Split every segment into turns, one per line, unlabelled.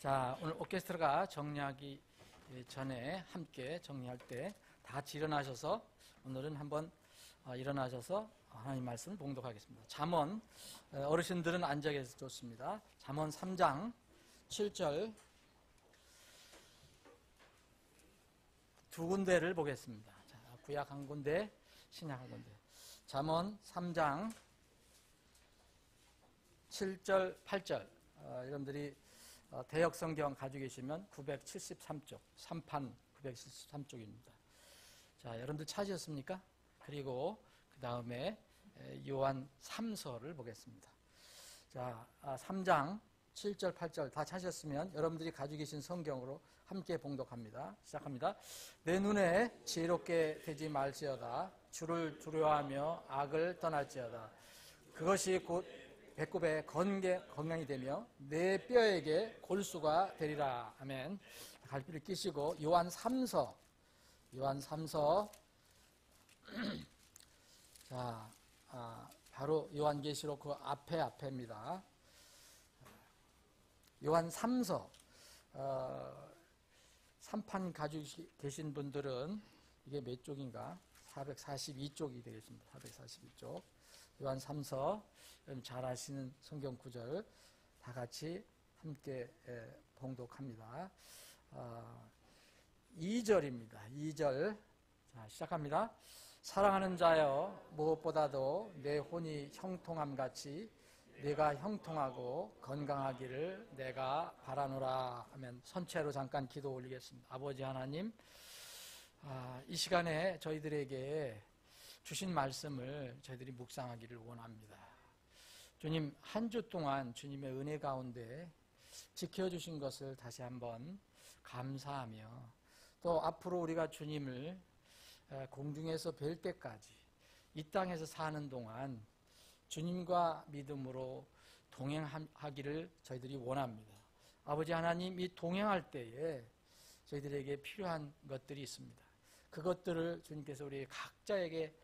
자, 오늘 오케스트라가 정리하기 전에 함께 정리할 때 다 같이 일어나셔서 오늘은 한번 일어나셔서 하나님 말씀을 봉독하겠습니다. 잠언, 어르신들은 앉아 계셔서 좋습니다. 잠언 3장 7절 두 군데를 보겠습니다. 자, 구약 한 군데, 신약 한 군데. 잠언 3장 7절, 8절. 여러분들이 대역 성경 가지고 계시면 973쪽, 3판 973쪽입니다. 자, 여러분들 찾으셨습니까? 그리고 그 다음에 요한 3서를 보겠습니다. 자, 3장 7절, 8절 다 찾으셨으면 여러분들이 가지고 계신 성경으로 함께 봉독합니다. 시작합니다. 내 눈에 지혜롭게 되지 말지어다. 주를 두려워하며 악을 떠날지어다. 그것이 곧 배꼽에 건강이 되며 내 뼈에게 골수가 되리라. 아멘. 갈피를 끼시고 요한 3서 자, 바로 요한계시록 그 앞에입니다. 요한 3서 3판 가지고 계신 분들은 이게 몇 쪽인가? 442쪽이 되겠습니다. 442쪽. 요한 3서 잘 아시는 성경 구절 다 같이 함께 봉독합니다. 2절입니다. 2절. 자, 시작합니다. 사랑하는 자여, 무엇보다도 내 혼이 형통함 같이 내가 형통하고 건강하기를 내가 바라노라 하면 선체로 잠깐 기도 올리겠습니다. 아버지 하나님, 이 시간에 저희들에게 주신 말씀을 저희들이 묵상하기를 원합니다. 주님, 한 주 동안 주님의 은혜 가운데 지켜주신 것을 다시 한번 감사하며 또 앞으로 우리가 주님을 공중에서 뵐 때까지 이 땅에서 사는 동안 주님과 믿음으로 동행하기를 저희들이 원합니다. 아버지 하나님, 이 동행할 때에 저희들에게 필요한 것들이 있습니다. 그것들을 주님께서 우리 각자에게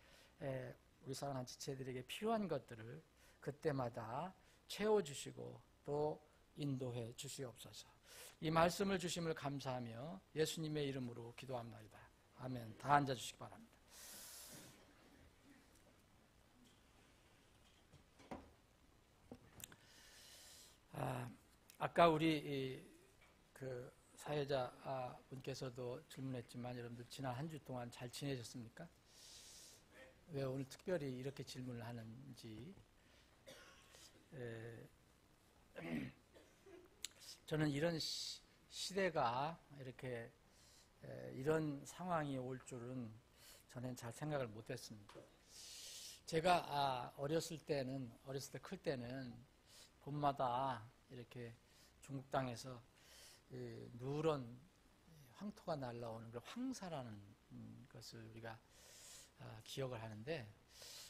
우리 사랑하는 지체들에게 필요한 것들을 그때마다 채워주시고 또 인도해 주시옵소서. 이 말씀을 주심을 감사하며 예수님의 이름으로 기도합니다. 아멘. 다 앉아주시기 바랍니다. 아까 우리 그 사회자 분께서도 질문했지만 여러분들 지난 한 주 동안 잘 지내셨습니까? 왜 오늘 특별히 이렇게 질문을 하는지 저는 이런 시대가 이렇게 이런 상황이 올 줄은 저는 잘 생각을 못했습니다. 제가 어렸을 때 클 때는 봄마다 이렇게 중국 땅에서 누런 황토가 날라오는 그 황사라는 것을 우리가 기억을 하는데,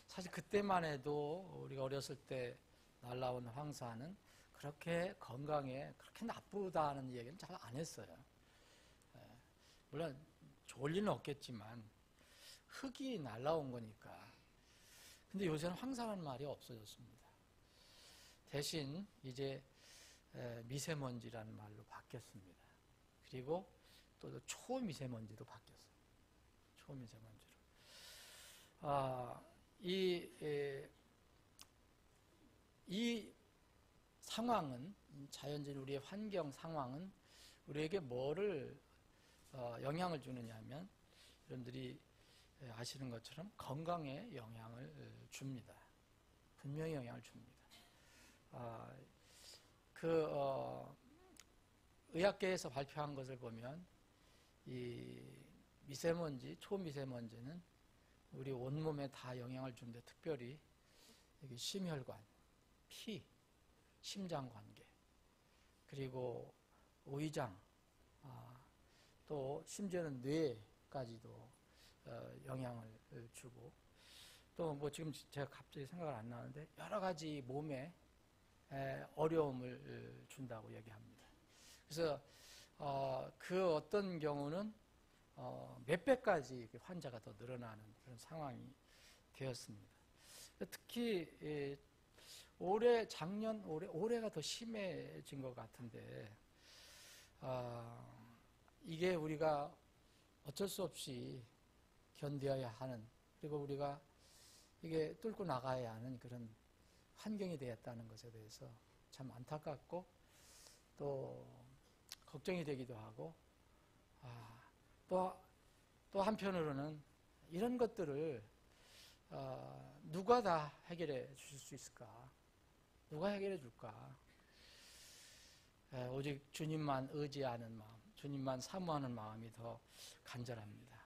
사실 그때만 해도 우리가 어렸을 때 날라온 황사는 그렇게 건강에 그렇게 나쁘다는 얘기는 잘 안 했어요. 물론 좋을 리는 없겠지만 흙이 날라온 거니까. 근데 요새는 황사라는 말이 없어졌습니다. 대신 이제 미세먼지라는 말로 바뀌었습니다. 그리고 또 초미세먼지도 바뀌었어요. 초미세먼지로. 이 상황은, 자연적인 우리의 환경 상황은 우리에게 뭐를 영향을 주느냐 하면, 여러분들이 아시는 것처럼 건강에 영향을 줍니다. 분명히 영향을 줍니다. 의학계에서 발표한 것을 보면 이 미세먼지, 초미세먼지는 우리 온몸에 다 영향을 주는데, 특별히 여기 심혈관, 피, 심장관계, 그리고 위장, 또 심지어는 뇌까지도 영향을 주고, 또 뭐 지금 제가 갑자기 생각을 안 나는데 여러 가지 몸에 어려움을 준다고 얘기합니다. 그래서 그 어떤 경우는 몇 배까지 환자가 더 늘어나는 그런 상황이 되었습니다. 특히 올해가 더 심해진 것 같은데, 이게 우리가 어쩔 수 없이 견뎌야 하는, 그리고 우리가 이게 뚫고 나가야 하는 그런 환경이 되었다는 것에 대해서 참 안타깝고 또 걱정이 되기도 하고, 또 한편으로는 이런 것들을 누가 다 해결해 주실 수 있을까? 누가 해결해 줄까? 오직 주님만 의지하는 마음, 주님만 사모하는 마음이 더 간절합니다.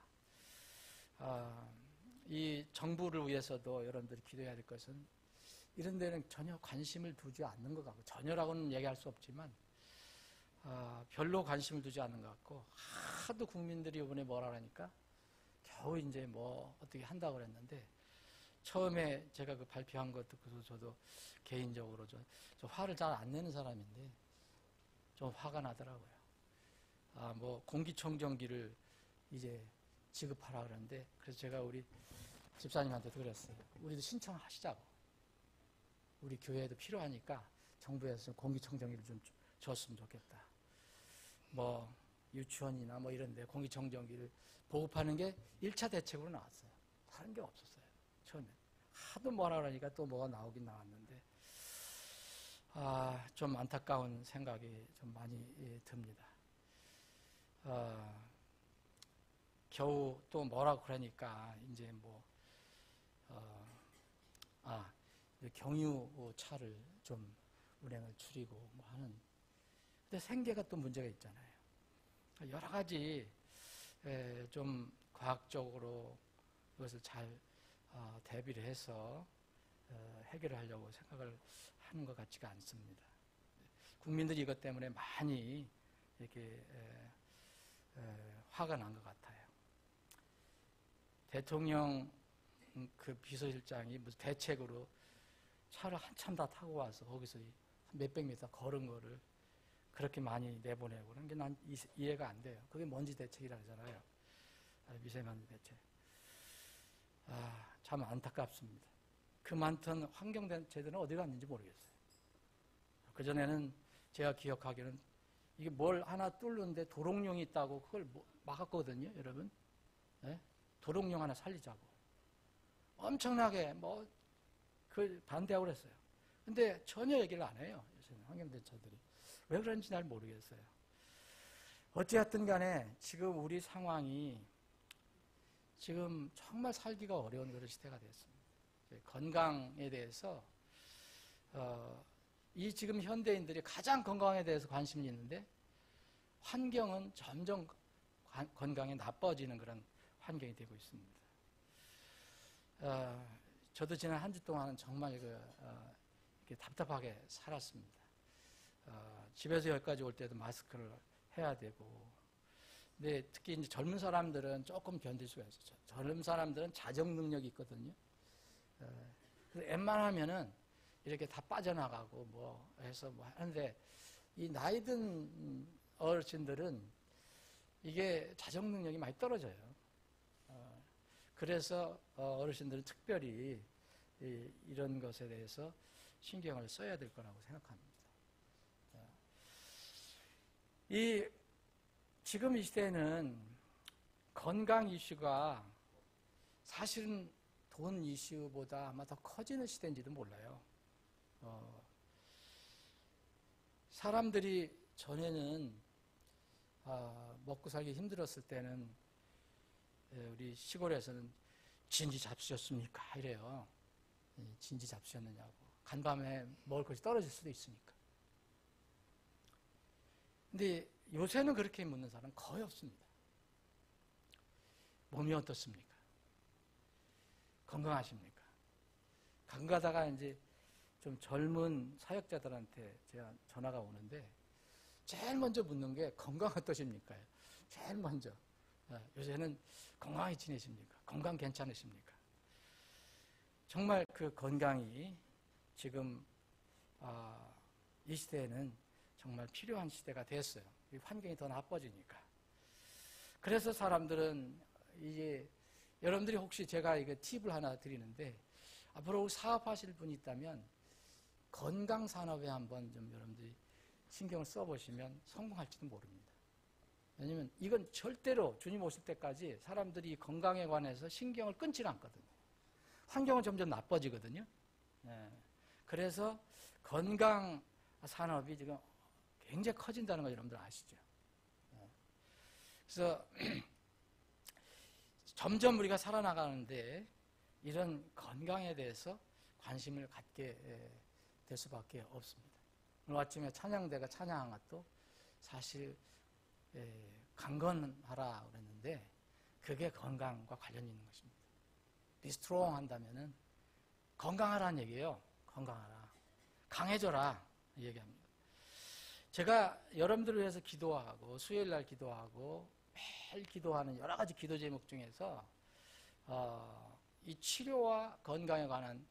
이 정부를 위해서도 여러분들이 기도해야 될 것은 이런 데는 전혀 관심을 두지 않는 것 같고, 전혀라고는 얘기할 수 없지만 별로 관심을 두지 않는 것 같고, 하도 국민들이 이번에 뭐라 그러니까 겨우 이제 뭐 어떻게 한다고 그랬는데, 처음에 제가 그 발표한 것 듣고서 저도 개인적으로 저 화를 잘 안 내는 사람인데 좀 화가 나더라고요. 뭐 공기청정기를 이제 지급하라 그러는데, 그래서 제가 우리 집사님한테도 그랬어요. 우리도 신청하시자고. 우리 교회에도 필요하니까 정부에서 공기청정기를 좀 줬으면 좋겠다. 뭐 유치원이나 뭐 이런 데 공기청정기를 보급하는 게 1차 대책으로 나왔어요. 다른 게 없었어요. 처음에. 하도 뭐라 그러니까 또 뭐가 나오긴 나왔는데, 좀 안타까운 생각이 좀 많이 듭니다. 겨우 또 뭐라고 그러니까 이제 뭐 경유차를 좀 운행을 줄이고 뭐 하는. 근데 생계가 또 문제가 있잖아요. 여러 가지 좀 과학적으로 이것을 잘 대비를 해서 해결을 하려고 생각을 하는 것 같지가 않습니다. 국민들이 이것 때문에 많이 이렇게 화가 난 것 같아요. 대통령 그 비서실장이 무슨 대책으로 차를 한참 다 타고 와서 거기서 몇백 미터 걸은 거를 그렇게 많이 내보내고 그런 게 난 이해가 안 돼요. 그게 먼지 대책이라 하잖아요. 미세먼지 대책. 참 안타깝습니다. 그 많던 환경제도는 어디 갔는지 모르겠어요. 그전에는 제가 기억하기로는 이게 뭘 하나 뚫는데 도롱뇽이 있다고 그걸 막았거든요, 여러분. 네? 도롱뇽 하나 살리자고. 엄청나게 뭐, 그 반대하고 그랬어요. 근데 전혀 얘기를 안 해요, 요새는 환경단체들이. 왜 그런지 잘 모르겠어요. 어찌하든 간에 지금 우리 상황이 지금 정말 살기가 어려운 그런 시대가 됐습니다. 건강에 대해서, 이 지금 현대인들이 가장 건강에 대해서 관심이 있는데, 환경은 점점 건강이 나빠지는 그런 환경이 되고 있습니다. 저도 지난 한 주 동안은 정말 이렇게 답답하게 살았습니다. 집에서 여기까지 올 때도 마스크를 해야 되고, 근데 특히 이제 젊은 사람들은 조금 견딜 수가 있어요. 젊은 사람들은 자정 능력이 있거든요. 그래서 웬만하면은 이렇게 다 빠져나가고 뭐 해서 뭐 하는데, 이 나이 든 어르신들은 이게 자정 능력이 많이 떨어져요. 그래서 어르신들은 특별히 이런 것에 대해서 신경을 써야 될 거라고 생각합니다. 지금 이 시대에는 건강 이슈가 사실은 돈 이슈보다 아마 더 커지는 시대인지도 몰라요. 사람들이 전에는 먹고 살기 힘들었을 때는 우리 시골에서는 진지 잡수셨습니까? 이래요. 진지 잡수셨느냐고. 간밤에 먹을 것이 떨어질 수도 있으니까. 근데 요새는 그렇게 묻는 사람은 거의 없습니다. 몸이 어떻습니까? 건강하십니까? 가끔 가다가 이제 좀 젊은 사역자들한테 제가 전화가 오는데 제일 먼저 묻는 게 건강 어떠십니까? 제일 먼저. 요새는 건강히 지내십니까? 건강 괜찮으십니까? 정말 그 건강이 지금 이 시대에는 정말 필요한 시대가 됐어요. 환경이 더 나빠지니까. 그래서 사람들은 이제 여러분들이 혹시 제가 이거 팁을 하나 드리는데, 앞으로 사업하실 분이 있다면 건강 산업에 한번 좀 여러분들이 신경을 써보시면 성공할지도 모릅니다. 왜냐하면 이건 절대로 주님 오실 때까지 사람들이 건강에 관해서 신경을 끊지 않거든요. 환경은 점점 나빠지거든요. 네. 그래서 건강 산업이 지금 굉장히 커진다는 거 여러분들 아시죠? 네. 그래서 점점 우리가 살아나가는데 이런 건강에 대해서 관심을 갖게 될 수밖에 없습니다. 오늘 아침에 찬양대가 찬양한 것도 사실 강건하라 그랬는데 그게 건강과 관련이 있는 것입니다. Be strong 한다면은 건강하라는 얘기예요. 건강하라. 강해져라. 이 얘기합니다. 제가 여러분들을 위해서 기도하고 수요일 날 기도하고 매일 기도하는 여러 가지 기도 제목 중에서 이 치료와 건강에 관한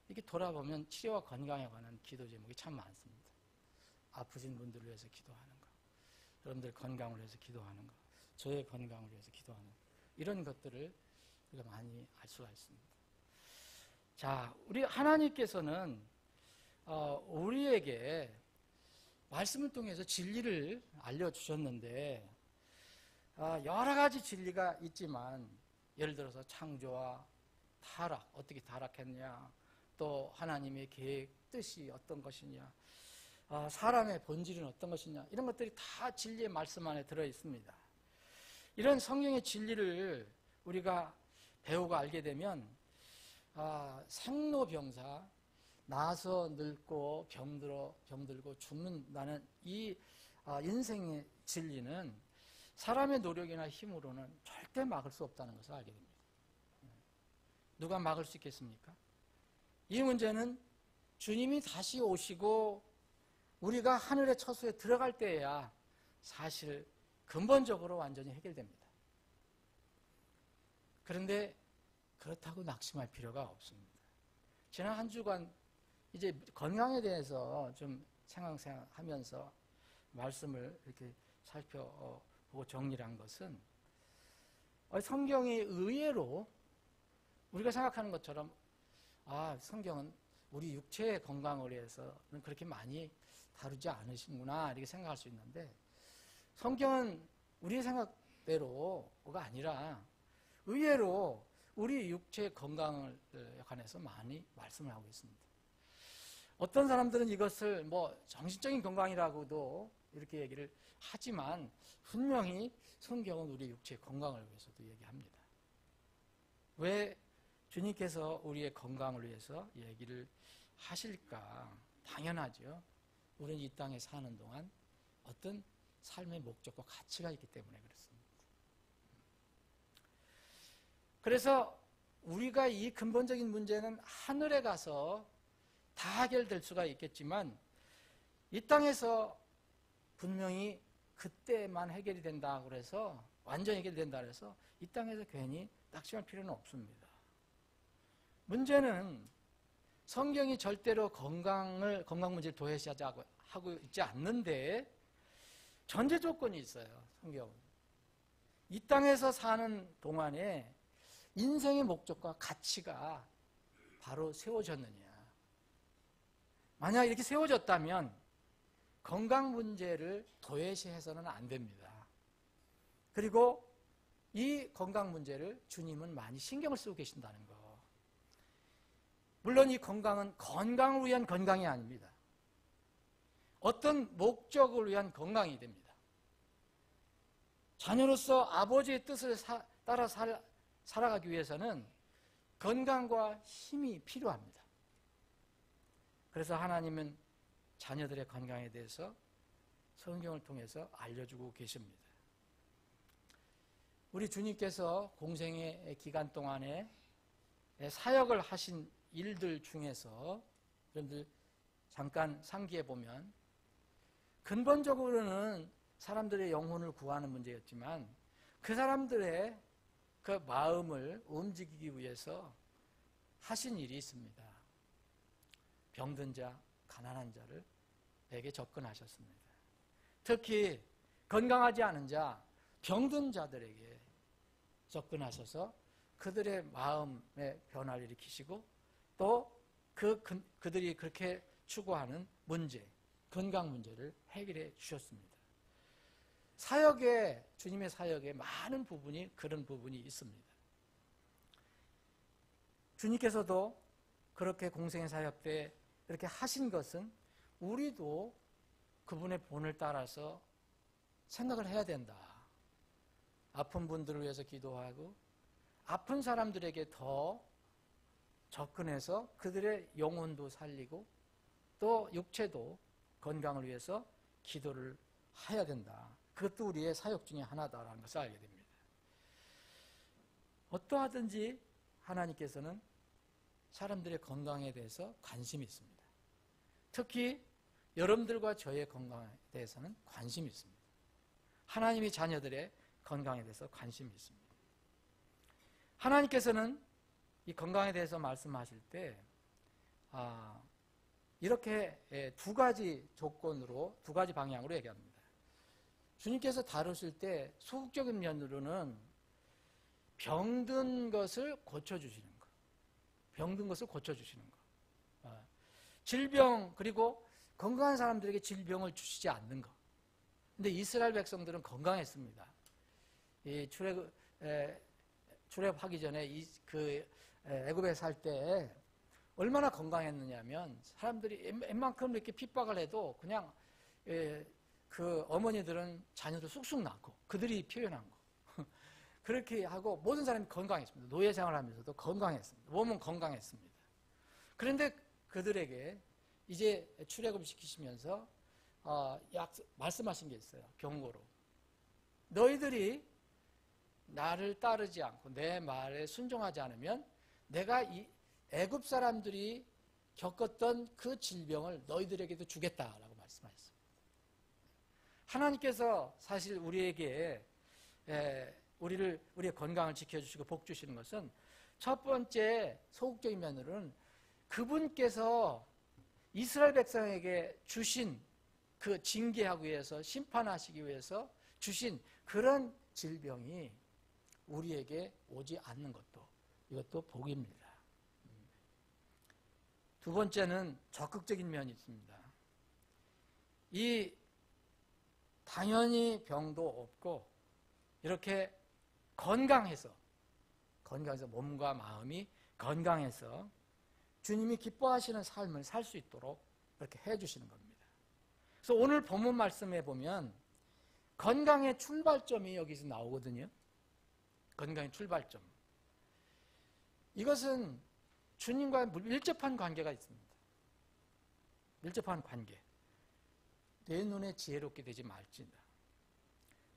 이렇게 돌아보면 치료와 건강에 관한 기도 제목이 참 많습니다. 아프신 분들을 위해서 기도하는 거, 여러분들 건강을 위해서 기도하는 거, 저의 건강을 위해서 기도하는 거, 이런 것들을 우리가 많이 알 수가 있습니다. 자, 우리 하나님께서는 우리에게 말씀을 통해서 진리를 알려주셨는데 여러 가지 진리가 있지만 예를 들어서 창조와 타락, 어떻게 타락했냐, 또 하나님의 계획, 뜻이 어떤 것이냐, 사람의 본질은 어떤 것이냐, 이런 것들이 다 진리의 말씀 안에 들어있습니다. 이런 성경의 진리를 우리가 배우고 알게 되면 생로병사, 나서 늙고 병들고 죽는다는 이 인생의 진리는 사람의 노력이나 힘으로는 절대 막을 수 없다는 것을 알게 됩니다. 누가 막을 수 있겠습니까? 이 문제는 주님이 다시 오시고 우리가 하늘의 처소에 들어갈 때에야 사실 근본적으로 완전히 해결됩니다. 그런데 그렇다고 낙심할 필요가 없습니다. 지난 한 주간 이제 건강에 대해서 좀 생각하면서 말씀을 이렇게 살펴보고 정리를 한 것은 성경이 의외로 우리가 생각하는 것처럼 성경은 우리 육체의 건강을 위해서는 그렇게 많이 다루지 않으시구나 이렇게 생각할 수 있는데 성경은 우리의 생각대로가 아니라 의외로 우리 육체의 건강을 관해서 많이 말씀을 하고 있습니다. 어떤 사람들은 이것을 정신적인 건강이라고도 이렇게 얘기를 하지만 분명히 성경은 우리 육체의 건강을 위해서도 얘기합니다. 왜 주님께서 우리의 건강을 위해서 얘기를 하실까? 당연하죠. 우리는 이 땅에 사는 동안 어떤 삶의 목적과 가치가 있기 때문에 그렇습니다. 그래서 우리가 이 근본적인 문제는 하늘에 가서 다 해결될 수가 있겠지만 이 땅에서 분명히 그때만 해결이 된다 그래서 완전히 해결된다 그래서 이 땅에서 괜히 낙심할 필요는 없습니다. 문제는 성경이 절대로 건강 문제를 도외시하자고 하고 있지 않는데 전제 조건이 있어요. 성경은 이 땅에서 사는 동안에 인생의 목적과 가치가 바로 세워졌느냐. 만약 이렇게 세워졌다면 건강 문제를 도외시해서는 안 됩니다. 그리고 이 건강 문제를 주님은 많이 신경을 쓰고 계신다는 거. 물론 이 건강은 건강을 위한 건강이 아닙니다. 어떤 목적을 위한 건강이 됩니다. 자녀로서 아버지의 뜻을 따라 살아가기 위해서는 건강과 힘이 필요합니다. 그래서 하나님은 자녀들의 건강에 대해서 성경을 통해서 알려주고 계십니다. 우리 주님께서 공생의 기간 동안에 사역을 하신 일들 중에서 여러분들 잠깐 상기해 보면 근본적으로는 사람들의 영혼을 구하는 문제였지만 그 사람들의 그 마음을 움직이기 위해서 하신 일이 있습니다. 병든 자, 가난한 자를 에게 접근하셨습니다. 특히 건강하지 않은 자, 병든 자들에게 접근하셔서 그들의 마음의 변화를 일으키시고 또 그들이 그렇게 추구하는 문제, 건강 문제를 해결해 주셨습니다. 사역에, 주님의 사역에 많은 부분이 그런 부분이 있습니다. 주님께서도 그렇게 공생의 사역 때 이렇게 하신 것은 우리도 그분의 본을 따라서 생각을 해야 된다. 아픈 분들을 위해서 기도하고 아픈 사람들에게 더 접근해서 그들의 영혼도 살리고 또 육체도 건강을 위해서 기도를 해야 된다. 그것도 우리의 사역 중에 하나다라는 것을 알게 됩니다. 어떠하든지 하나님께서는 사람들의 건강에 대해서 관심이 있습니다. 특히 여러분들과 저의 건강에 대해서는 관심이 있습니다. 하나님의 자녀들의 건강에 대해서 관심이 있습니다. 하나님께서는 이 건강에 대해서 말씀하실 때 이렇게 두 가지 조건으로, 두 가지 방향으로 얘기합니다. 주님께서 다루실 때 소극적인 면으로는 병든 것을 고쳐주시는 것, 병든 것을 고쳐주시는 것, 질병, 그리고 건강한 사람들에게 질병을 주시지 않는 것. 근데 이스라엘 백성들은 건강했습니다. 이 출애굽하기 전에 애굽에 살 때 얼마나 건강했느냐면 사람들이 웬만큼 이렇게 핍박을 해도 그냥 그 어머니들은 자녀들 쑥쑥 낳고 그들이 표현한 거 그렇게 하고 모든 사람이 건강했습니다. 노예 생활하면서도 건강했습니다. 몸은 건강했습니다. 그런데 그들에게 이제 출애굽 시키시면서 말씀하신 게 있어요. 경고로. 너희들이 나를 따르지 않고 내 말에 순종하지 않으면 내가 이 애굽 사람들이 겪었던 그 질병을 너희들에게도 주겠다라고 말씀하셨습니다. 하나님께서 사실 우리에게 우리의 건강을 지켜주시고 복 주시는 것은 첫 번째 소극적인 면으로는 그분께서 이스라엘 백성에게 주신 그 징계하기 위해서 심판하시기 위해서 주신 그런 질병이 우리에게 오지 않는 것도 이것도 복입니다. 두 번째는 적극적인 면이 있습니다. 이 당연히 병도 없고 이렇게 건강해서 몸과 마음이 건강해서 주님이 기뻐하시는 삶을 살 수 있도록 이렇게 해주시는 겁니다. 그래서 오늘 본문 말씀에 보면 건강의 출발점이 여기서 나오거든요. 건강의 출발점. 이것은 주님과 밀접한 관계가 있습니다. 밀접한 관계. 내 눈에 지혜롭게 되지 말지니라.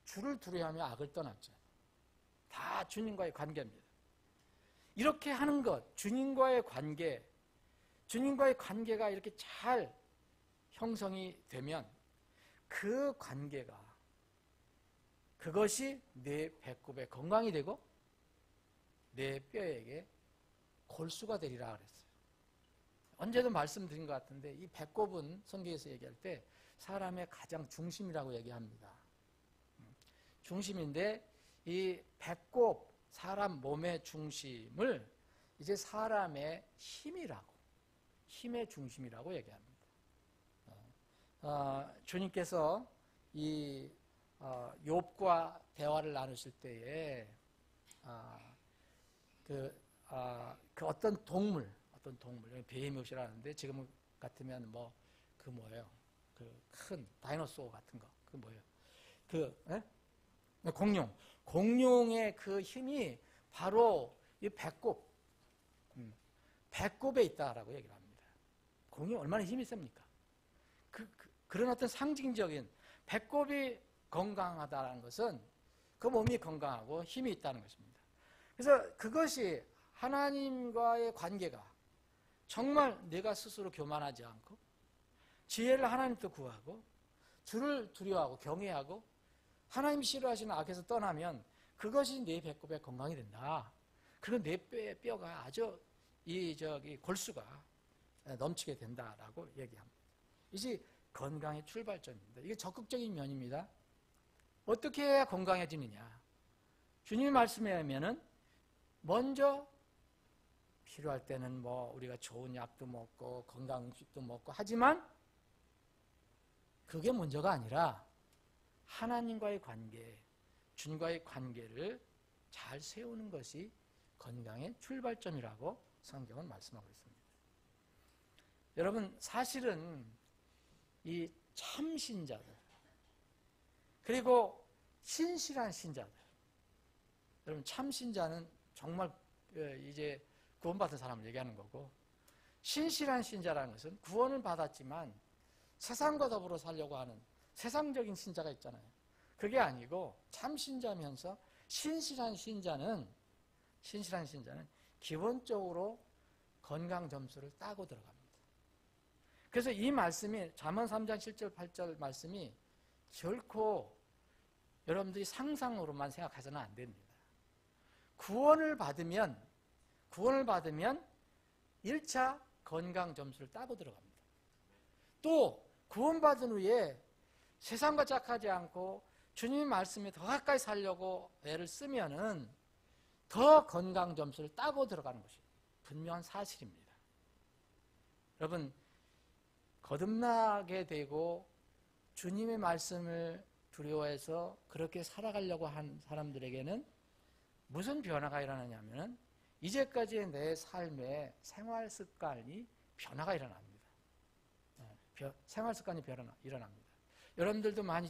주를 두려워하며 악을 떠났죠. 다 주님과의 관계입니다. 이렇게 하는 것, 주님과의 관계가 이렇게 잘 형성이 되면 그 관계가 그것이 내 배꼽에 건강이 되고 내 뼈에게 골수가 되리라 그랬어요. 언제도 말씀드린 것 같은데 이 배꼽은 성경에서 얘기할 때 사람의 가장 중심이라고 얘기합니다. 중심인데 이 배꼽, 사람 몸의 중심을 이제 사람의 힘의 중심이라고 얘기합니다. 주님께서 이 욥과 대화를 나누실 때에 그 어떤 동물, 베헤모스라는데 지금 같으면 그 큰 다이노소어 같은 거, 그 뭐예요? 공룡의 그 힘이 바로 이 배꼽에 있다라고 얘기를 합니다. 공룡이 얼마나 힘이 셉니까? 그런 어떤 상징적인 배꼽이 건강하다는 것은 그 몸이 건강하고 힘이 있다는 것입니다. 그래서 그것이 하나님과의 관계가 정말 내가 스스로 교만하지 않고 지혜를 하나님도 구하고 주를 두려워하고 경외하고 하나님이 싫어하시는 악에서 떠나면 그것이 내 배꼽의 건강이 된다. 그리고 내 뼈가 아주 골수가 넘치게 된다라고 얘기합니다. 이것이 건강의 출발점입니다. 이게 적극적인 면입니다. 어떻게 해야 건강해지느냐? 주님의 말씀에 하면은 먼저 필요할 때는 우리가 좋은 약도 먹고 건강 음식도 먹고 하지만 그게 문제가 아니라 하나님과의 관계, 주님과의 관계를 잘 세우는 것이 건강의 출발점이라고 성경은 말씀하고 있습니다. 여러분, 사실은 이 참신자들, 그리고 신실한 신자들, 여러분, 참신자는 정말 이제 구원받은 사람을 얘기하는 거고, 신실한 신자라는 것은 구원을 받았지만 세상과 더불어 살려고 하는 세상적인 신자가 있잖아요. 그게 아니고 참신자면서 신실한 신자는 기본적으로 건강 점수를 따고 들어갑니다. 그래서 이 말씀이 잠언 3장 7절 8절 말씀이 결코 여러분들이 상상으로만 생각해서는 안 됩니다. 구원을 받으면 1차 건강 점수를 따고 들어갑니다. 또 구원받은 후에 세상과 짝하지 않고 주님의 말씀에 더 가까이 살려고 애를 쓰면은 더 건강 점수를 따고 들어가는 것이 분명한 사실입니다. 여러분, 거듭나게 되고 주님의 말씀을 두려워해서 그렇게 살아가려고 한 사람들에게는 무슨 변화가 일어나냐면 이제까지의 내 삶의 생활 습관이 변화가 일어납니다. 생활 습관이 일어납니다. 여러분들도 많이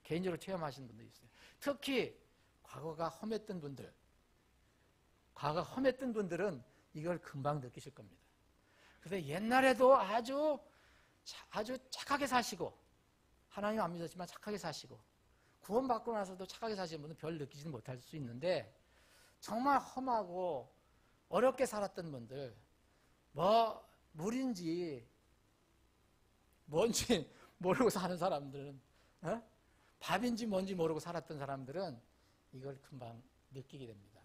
개인적으로 체험하시는 분도 있어요. 특히 과거가 험했던 분들은 이걸 금방 느끼실 겁니다. 그래서 옛날에도 아주 착하게 사시고 하나님 안 믿었지만 착하게 사시고 구원받고 나서도 착하게 사시는 분은 별 느끼지는 못할 수 있는데 정말 험하고 어렵게 살았던 분들, 물인지 뭔지 모르고 사는 사람들은, 밥인지 뭔지 모르고 살았던 사람들은 이걸 금방 느끼게 됩니다.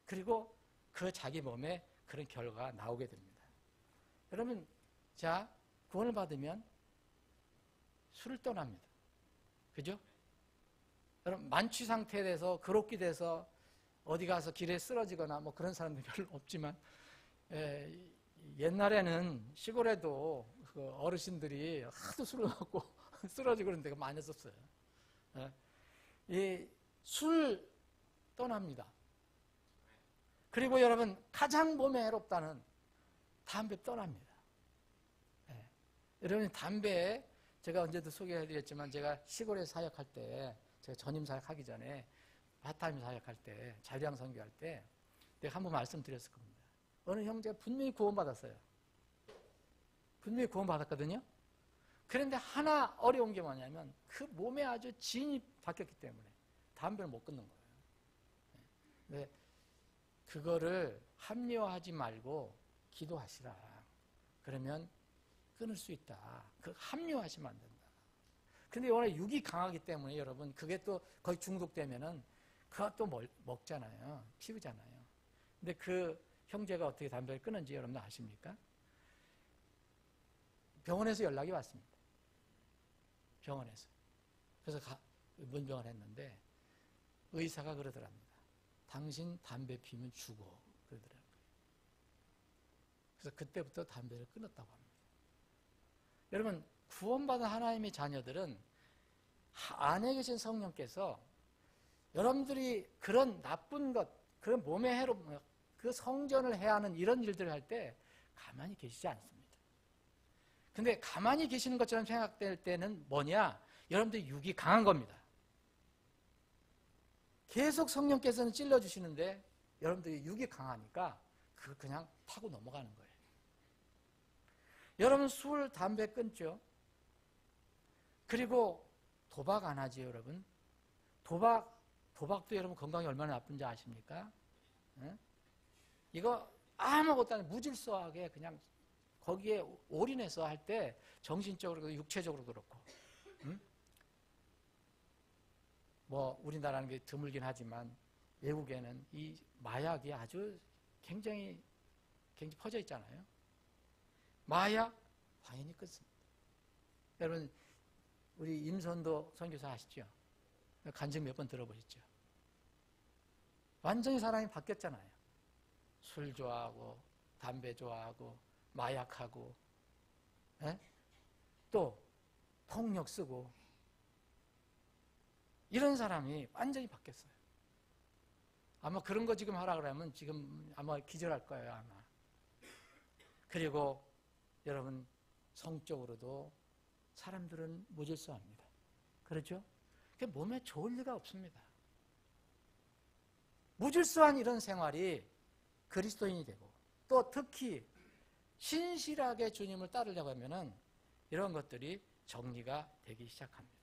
그리고 그 자기 몸에 그런 결과가 나오게 됩니다. 여러분, 자, 구원을 받으면 술을 떠납니다. 그죠? 여러분, 만취 상태에 대해서 그롭게 돼서 어디 가서 길에 쓰러지거나 뭐 그런 사람들이 별로 없지만, 옛날에는 시골에도 그 어르신들이 하도 술을 먹고 쓰러지고 그런 데가 많았었어요. 이 술 떠납니다. 그리고 여러분, 가장 몸에 해롭다는 담배 떠납니다. 여러분, 담배 제가 언제도 소개해드렸지만 제가 시골에 사역할 때, 제가 전임 사역하기 전에 파타임 사역할 때, 자리양 선교할 때 내가 한번 말씀드렸을 겁니다. 어느 형제가 분명히 구원받았어요. 분명히 구원받았거든요. 그런데 하나 어려운 게 뭐냐면 그 몸에 아주 진이 박혔기 때문에 담배를 못 끊는 거예요. 네. 그거를 합리화하지 말고 기도하시라. 그러면 끊을 수 있다. 그 합리화하시면 안 된다. 근데 워낙 육이 강하기 때문에 여러분, 그게 또 거의 중독되면은 그것도 먹잖아요. 피우잖아요. 근데 그 형제가 어떻게 담배를 끊은지 여러분 아십니까? 병원에서 연락이 왔습니다. 병원에서. 그래서 문병을 했는데 의사가 그러더랍니다. 당신 담배 피우면 죽어. 그러더라고요. 그래서 그때부터 담배를 끊었다고 합니다. 여러분, 구원받은 하나님의 자녀들은 안에 계신 성령께서 여러분들이 그런 나쁜 것, 그런 몸에 해롭은 그 성전을 해야 하는 이런 일들을 할 때 가만히 계시지 않습니다. 근데 가만히 계시는 것처럼 생각될 때는 뭐냐? 여러분들 육이 강한 겁니다. 계속 성령께서는 찔러주시는데 여러분들이 육이 강하니까 그걸 그냥 타고 넘어가는 거예요. 여러분, 술, 담배 끊죠? 그리고 도박 안 하지, 여러분? 도박도 여러분 건강에 얼마나 나쁜지 아십니까? 이거 아무것도 아니고 무질서하게 그냥 거기에 올인해서 할 때 정신적으로 육체적으로 그렇고, 뭐 우리나라는 게 드물긴 하지만 외국에는 이 마약이 아주 굉장히 퍼져 있잖아요. 마약 당연히 끊습니다. 여러분, 우리 임선도 선교사 아시죠? 간증 몇 번 들어보셨죠? 완전히 사람이 바뀌었잖아요. 술 좋아하고 담배 좋아하고 마약하고, 또 폭력 쓰고 이런 사람이 완전히 바뀌었어요. 아마 그런 거 지금 하라 그러면 지금 아마 기절할 거예요, 아마. 그리고 여러분, 성적으로도 사람들은 무질서합니다. 그렇죠? 몸에 좋을 리가 없습니다. 무질서한 이런 생활이 그리스도인이 되고, 또 특히 신실하게 주님을 따르려고 하면은 이런 것들이 정리가 되기 시작합니다.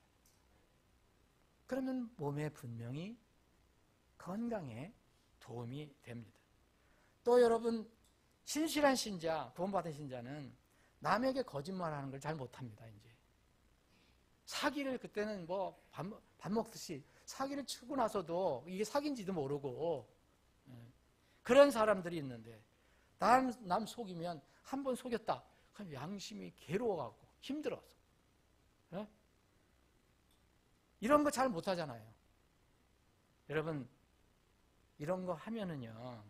그러면 몸에 분명히 건강에 도움이 됩니다. 또 여러분, 신실한 신자, 구원받은 신자는 남에게 거짓말하는 걸 잘 못합니다. 이제 사기를, 그때는 뭐 밥 먹듯이 사기를 치고 나서도 이게 사기인지도 모르고 그런 사람들이 있는데, 남 속이면 한 번 속였다 그럼 양심이 괴로워가고 힘들어서 이런 거 잘 못하잖아요. 여러분, 이런 거 하면은요,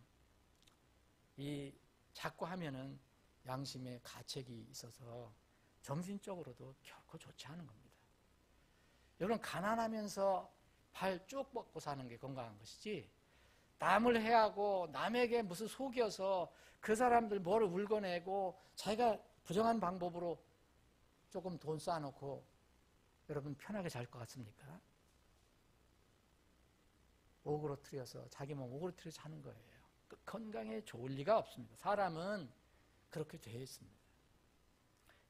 자꾸 하면은 양심에 가책이 있어서 정신적으로도 결코 좋지 않은 겁니다. 여러분, 가난하면서 발 쭉 뻗고 사는 게 건강한 것이지, 남을 해하고 남에게 무슨 속여서 그 사람들 뭐를 울거내고 자기가 부정한 방법으로 조금 돈 쌓아놓고 여러분 편하게 잘 것 같습니까? 오그러뜨려서 자기 몸 오그러뜨려서 하는 거예요. 건강에 좋을 리가 없습니다. 사람은 그렇게 되어 있습니다.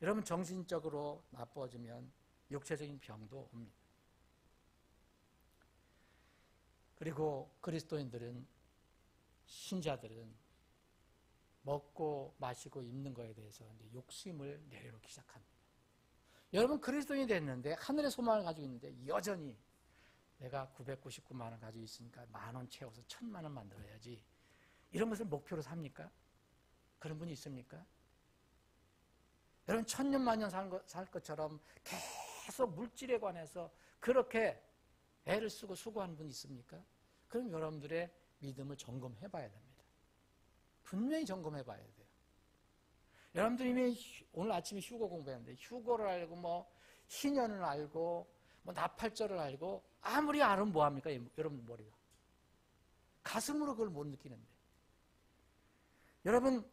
여러분, 정신적으로 나빠지면 육체적인 병도 옵니다. 그리고 그리스도인들은, 신자들은 먹고 마시고 입는 거에 대해서 이제 욕심을 내려놓기 시작합니다. 여러분, 그리스도인이 됐는데, 하늘의 소망을 가지고 있는데 여전히 내가 999만 원 가지고 있으니까 10,000원 채워서 1,000만 원 만들어야지, 이런 것을 목표로 삽니까? 그런 분이 있습니까? 여러분, 1000년 만년 살 것처럼 계속 물질에 관해서 그렇게 애를 쓰고 수고하는 분이 있습니까? 그럼 여러분들의 믿음을 점검해 봐야 됩니다. 분명히 점검해 봐야 돼요. 여러분들이 이미 오늘 아침에 휴거 공부했는데, 휴거를 알고 뭐 희년을 알고 뭐 나팔절을 알고 아무리 알으면 뭐합니까? 여러분 머리가 가슴으로 그걸 못 느끼는데. 여러분,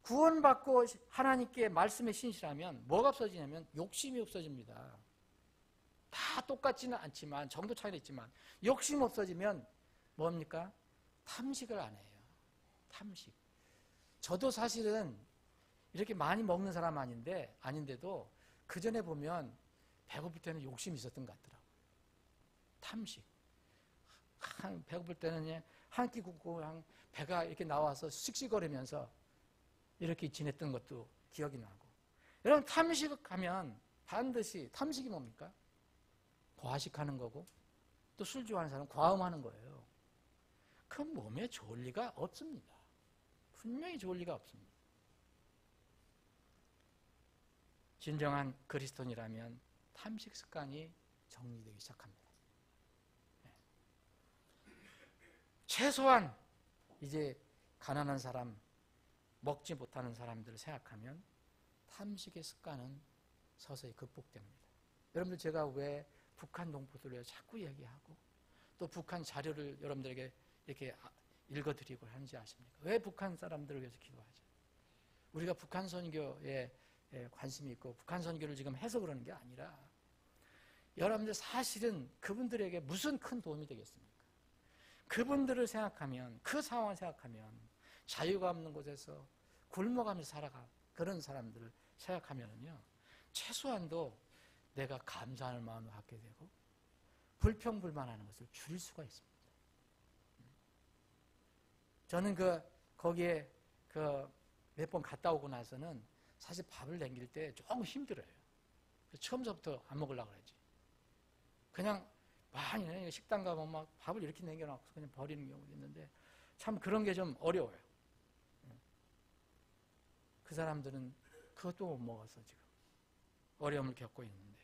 구원받고 하나님께 말씀에 신실하면 뭐가 없어지냐면 욕심이 없어집니다. 다 똑같지는 않지만, 정도 차이는 있지만, 욕심 없어지면 뭡니까? 탐식을 안 해요. 탐식. 저도 사실은 이렇게 많이 먹는 사람 아닌데도 그 전에 보면 배고플 때는 욕심이 있었던 것 같더라고요. 탐식. 배고플 때는 한 끼 굶고 배가 이렇게 나와서 씩씩거리면서 이렇게 지냈던 것도 기억이 나고. 여러분, 탐식하면 반드시, 탐식이 뭡니까? 과식하는 거고, 또 술 좋아하는 사람은 과음하는 거예요. 그 몸에 좋을 리가 없습니다. 분명히 좋을 리가 없습니다. 진정한 그리스도인이라면 탐식 습관이 정리되기 시작합니다. 최소한 이제 가난한 사람, 먹지 못하는 사람들을 생각하면 탐식의 습관은 서서히 극복됩니다. 여러분들, 제가 왜 북한 동포들을 자꾸 얘기하고 또 북한 자료를 여러분들에게 이렇게 읽어드리고 하는지 아십니까? 왜 북한 사람들을 위해서 기도하죠? 우리가 북한 선교에 관심이 있고 북한 선교를 지금 해서 그러는 게 아니라, 여러분들 사실은 그분들에게 무슨 큰 도움이 되겠습니까? 그분들을 생각하면, 그 상황을 생각하면, 자유가 없는 곳에서 굶어가면서 살아가 그런 사람들을 생각하면요, 최소한도 내가 감사하는 마음을 갖게 되고 불평불만하는 것을 줄일 수가 있습니다. 저는 거기에 몇 번 갔다 오고 나서는 사실 밥을 남길 때 조금 힘들어요. 처음부터 안 먹으려고 그러지. 그냥 많이 식당 가면 막 밥을 이렇게 남겨놓고 그냥 버리는 경우도 있는데, 참 그런 게 좀 어려워요. 그 사람들은 그것도 못 먹어서 지금 어려움을 겪고 있는데,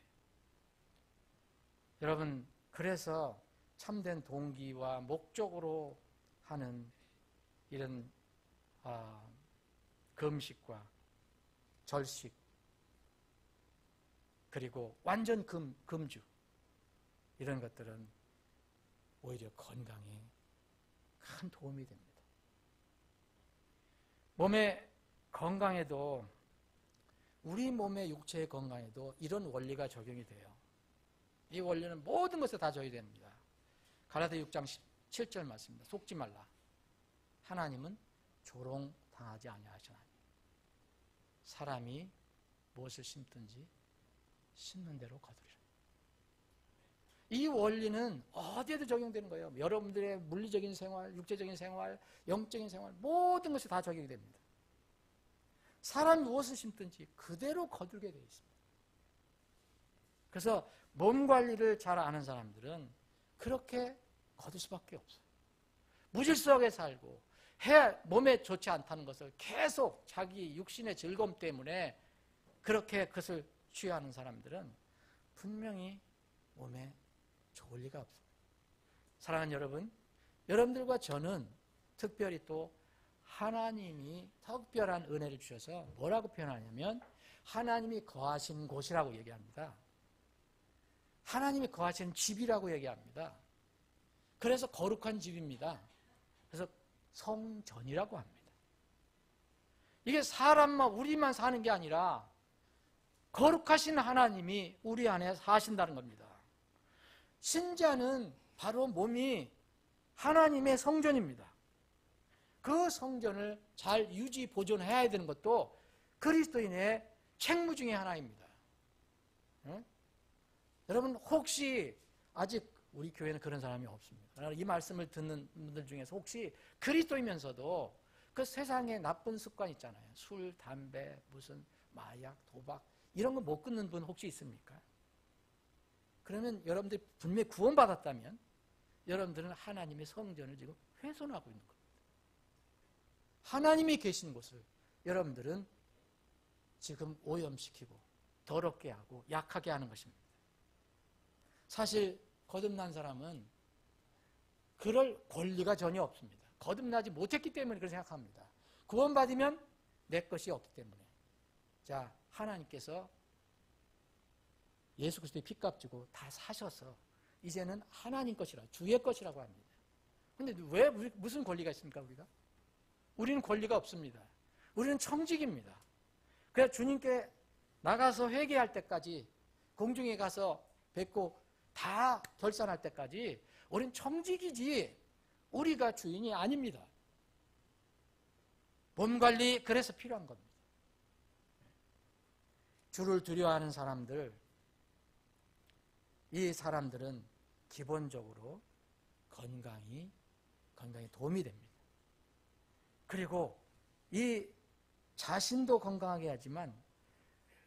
여러분, 그래서 참된 동기와 목적으로 하는 이런 금식과 절식, 그리고 완전 금주, 이런 것들은 오히려 건강에 큰 도움이 됩니다. 몸의 건강에도, 우리 몸의 육체의 건강에도 이런 원리가 적용이 돼요. 이 원리는 모든 것에 다 적용이 됩니다. 갈라디아 6장 7절 말씀입니다. 속지 말라. 하나님은 조롱당하지 아니하시나니 사람이 무엇을 심든지 심는 대로 거두리라. 이 원리는 어디에도 적용되는 거예요. 여러분들의 물리적인 생활, 육체적인 생활, 영적인 생활, 모든 것이 다 적용이 됩니다. 사람이 무엇을 심든지 그대로 거두게 되어 있습니다. 그래서 몸 관리를 잘 아는 사람들은 그렇게 거둘 수밖에 없어요. 무질서하게 살고 몸에 좋지 않다는 것을 계속 자기 육신의 즐거움 때문에 그렇게 그것을 취하는 사람들은 분명히 몸에 좋을 리가 없습니다. 사랑하는 여러분, 여러분들과 저는 특별히 또 하나님이 특별한 은혜를 주셔서 뭐라고 표현하냐면 하나님이 거하신 곳이라고 얘기합니다. 하나님이 거하시는 집이라고 얘기합니다. 그래서 거룩한 집입니다. 그래서 성전이라고 합니다. 이게 사람만, 우리만 사는 게 아니라 거룩하신 하나님이 우리 안에 사신다는 겁니다. 신자는 바로 몸이 하나님의 성전입니다. 그 성전을 잘 유지 보존해야 되는 것도 그리스도인의 책무 중에 하나입니다. 응? 여러분 혹시 아직 우리 교회는 그런 사람이 없습니다. 이 말씀을 듣는 분들 중에서 혹시 그리스도이면서도 그 세상에 나쁜 습관 있잖아요. 술, 담배, 무슨 마약, 도박 이런 거 못 끊는 분 혹시 있습니까? 그러면 여러분들이 분명히 구원받았다면 여러분들은 하나님의 성전을 지금 훼손하고 있는 겁니다. 하나님이 계신 곳을 여러분들은 지금 오염시키고 더럽게 하고 약하게 하는 것입니다. 사실 거듭난 사람은 그럴 권리가 전혀 없습니다. 거듭나지 못했기 때문에 그렇게 생각합니다. 구원받으면 내 것이 없기 때문에. 자, 하나님께서 예수 그리스도의 피값 주고 다 사셔서 이제는 하나님 것이라, 주의 것이라고 합니다. 그런데 왜 무슨 권리가 있습니까, 우리가? 우리는 권리가 없습니다. 우리는 청직입니다. 그래서 주님께 나가서 회개할 때까지, 공중에 가서 뵙고 다 결산할 때까지 우리는 청직이지 우리가 주인이 아닙니다. 몸 관리 그래서 필요한 겁니다. 주를 두려워하는 사람들, 이 사람들은 기본적으로 건강에 도움이 됩니다. 그리고 이 자신도 건강하게 하지만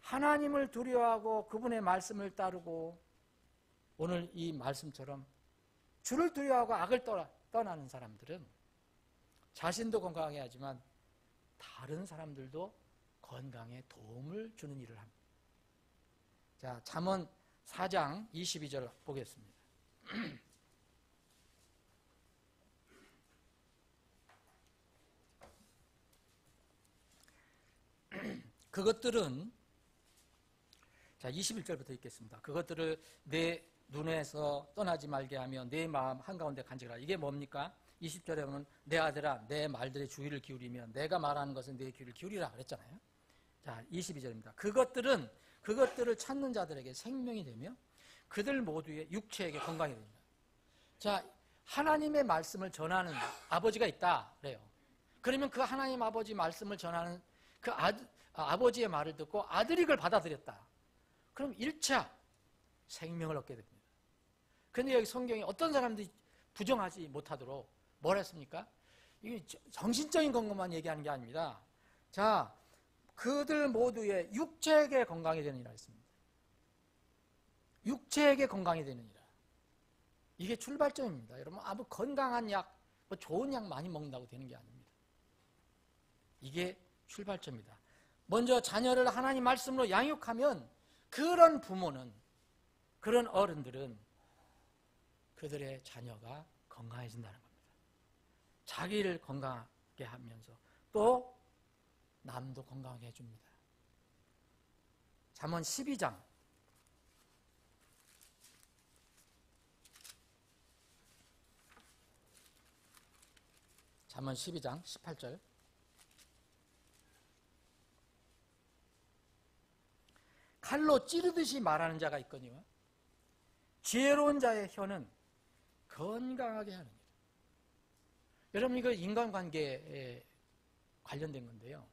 하나님을 두려워하고 그분의 말씀을 따르고 오늘 이 말씀처럼 주를 두려워하고 악을 떠나는 사람들은 자신도 건강하게 하지만 다른 사람들도 건강에 도움을 주는 일을 합니다. 자, 잠언 4장 22절 보겠습니다. 그것들은, 자 21절부터 읽겠습니다. 그것들을 내 눈에서 떠나지 말게 하며 내 마음 한가운데 간직하라. 이게 뭡니까? 20절에 보면 내 아들아 내 말들의 주의를 기울이며 내가 말하는 것은 내 귀를 기울이라 그랬잖아요. 자 22절입니다. 그것들을 찾는 자들에게 생명이 되며 그들 모두의 육체에게 건강이 됩니다. 자, 하나님의 말씀을 전하는 아버지가 있다 그래요. 그러면 그 하나님 아버지 말씀을 전하는 그 아버지의 말을 듣고 아들이 그걸 받아들였다. 그럼 1차 생명을 얻게 됩니다. 그런데 여기 성경에 어떤 사람들이 부정하지 못하도록 뭘 했습니까? 이게 정신적인 것만 얘기하는 게 아닙니다. 자, 그들 모두의 육체에게 건강이 되느니라 했습니다. 육체에게 건강이 되느니라. 이게 출발점입니다. 여러분, 아무 건강한 약, 뭐 좋은 약 많이 먹는다고 되는 게 아닙니다. 이게 출발점이다. 먼저 자녀를 하나님 말씀으로 양육하면 그런 부모는, 그런 어른들은 그들의 자녀가 건강해진다는 겁니다. 자기를 건강하게 하면서 또 남도 건강하게 해줍니다. 잠언 12장 잠언 12장 18절. 칼로 찌르듯이 말하는 자가 있거니와 지혜로운 자의 혀는 건강하게 하느니라. 여러분, 이거 인간관계에 관련된 건데요.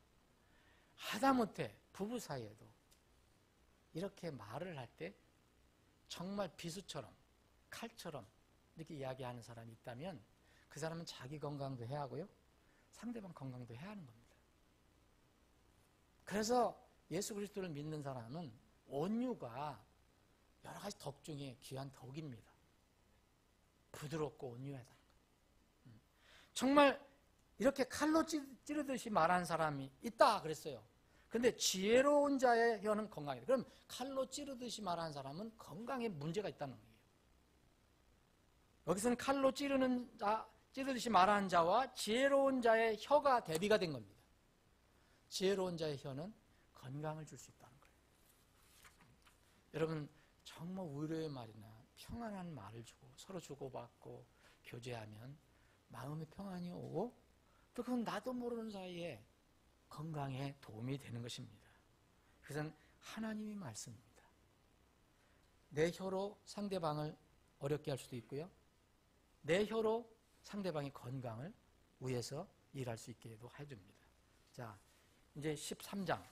하다못해 부부 사이에도 이렇게 말을 할 때 정말 비수처럼 칼처럼 이렇게 이야기하는 사람이 있다면 그 사람은 자기 건강도 해야 하고요, 상대방 건강도 해야 하는 겁니다. 그래서 예수 그리스도를 믿는 사람은 온유가 여러 가지 덕 중에 귀한 덕입니다. 부드럽고 온유하다는 것. 정말 이렇게 칼로 찌르듯이 말하는 사람이 있다 그랬어요. 근데 지혜로운 자의 혀는 건강이다. 그럼 칼로 찌르듯이 말하는 사람은 건강에 문제가 있다는 거예요. 여기서는 칼로 찌르듯이 말하는 자와 지혜로운 자의 혀가 대비가 된 겁니다. 지혜로운 자의 혀는 건강을 줄 수 있다는 거예요. 여러분, 정말 위로의 말이나 평안한 말을 주고 서로 주고받고 교제하면 마음의 평안이 오고 또 그건 나도 모르는 사이에 건강에 도움이 되는 것입니다. 그것은 하나님의 말씀입니다. 내 혀로 상대방을 어렵게 할 수도 있고요, 내 혀로 상대방의 건강을 위해서 일할 수 있게도 해줍니다. 자, 이제 13장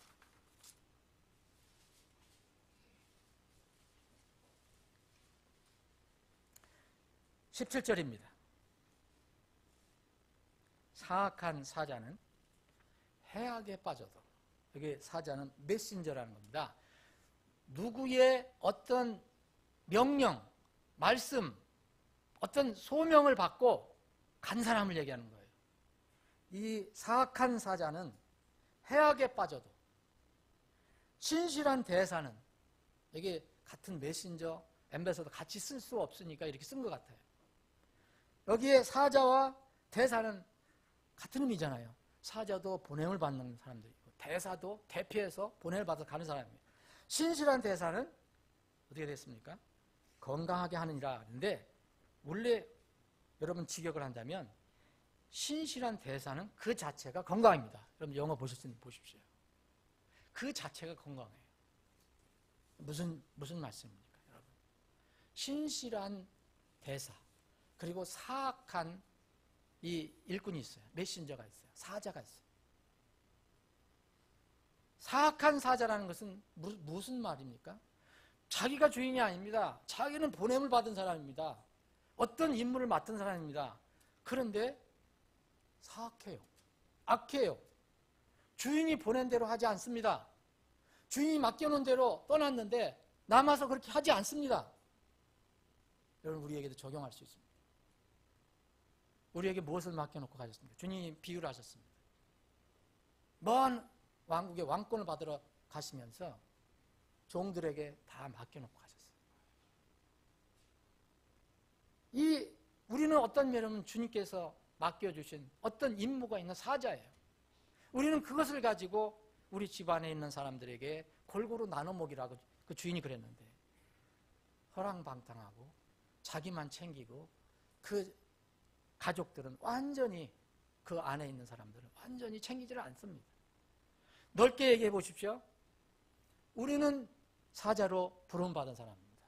17절입니다. 사악한 사자는 해악에 빠져도, 여기 사자는 메신저라는 겁니다. 누구의 어떤 명령, 말씀, 어떤 소명을 받고 간 사람을 얘기하는 거예요. 이 사악한 사자는 해악에 빠져도, 신실한 대사는, 여기 같은 메신저, 엠베서도 같이 쓸 수 없으니까 이렇게 쓴 것 같아요. 여기에 사자와 대사는 같은 의미잖아요. 사자도 보냄을 받는 사람들이고 대사도 대피해서 보냄을 받아서 가는 사람이에요. 신실한 대사는 어떻게 됐습니까? 건강하게 하느니라 하는데, 원래 여러분 직역을 한다면 신실한 대사는 그 자체가 건강입니다. 여러분 영어 보셨으면 보십시오. 그 자체가 건강해요. 무슨 말씀입니까, 여러분? 신실한 대사, 그리고 사악한 이 일꾼이 있어요. 메신저가 있어요. 사자가 있어요. 사악한 사자라는 것은 무슨 말입니까? 자기가 주인이 아닙니다. 자기는 보냄을 받은 사람입니다. 어떤 임무를 맡은 사람입니다. 그런데 사악해요. 악해요. 주인이 보낸 대로 하지 않습니다. 주인이 맡겨놓은 대로 떠났는데 남아서 그렇게 하지 않습니다. 여러분, 우리에게도 적용할 수 있습니다. 우리에게 무엇을 맡겨놓고 가셨습니까? 주님이 비유를 하셨습니다. 먼 왕국의 왕권을 받으러 가시면서 종들에게 다 맡겨놓고 가셨어요. 우리는 어떤 면이면 주님께서 맡겨주신 어떤 임무가 있는 사자예요. 우리는 그것을 가지고 우리 집안에 있는 사람들에게 골고루 나눠 먹이라고 그 주인이 그랬는데, 허랑방탕하고 자기만 챙기고 그 가족들은 완전히, 그 안에 있는 사람들은 완전히 챙기지를 않습니다. 넓게 얘기해 보십시오. 우리는 사자로 부름받은 사람입니다.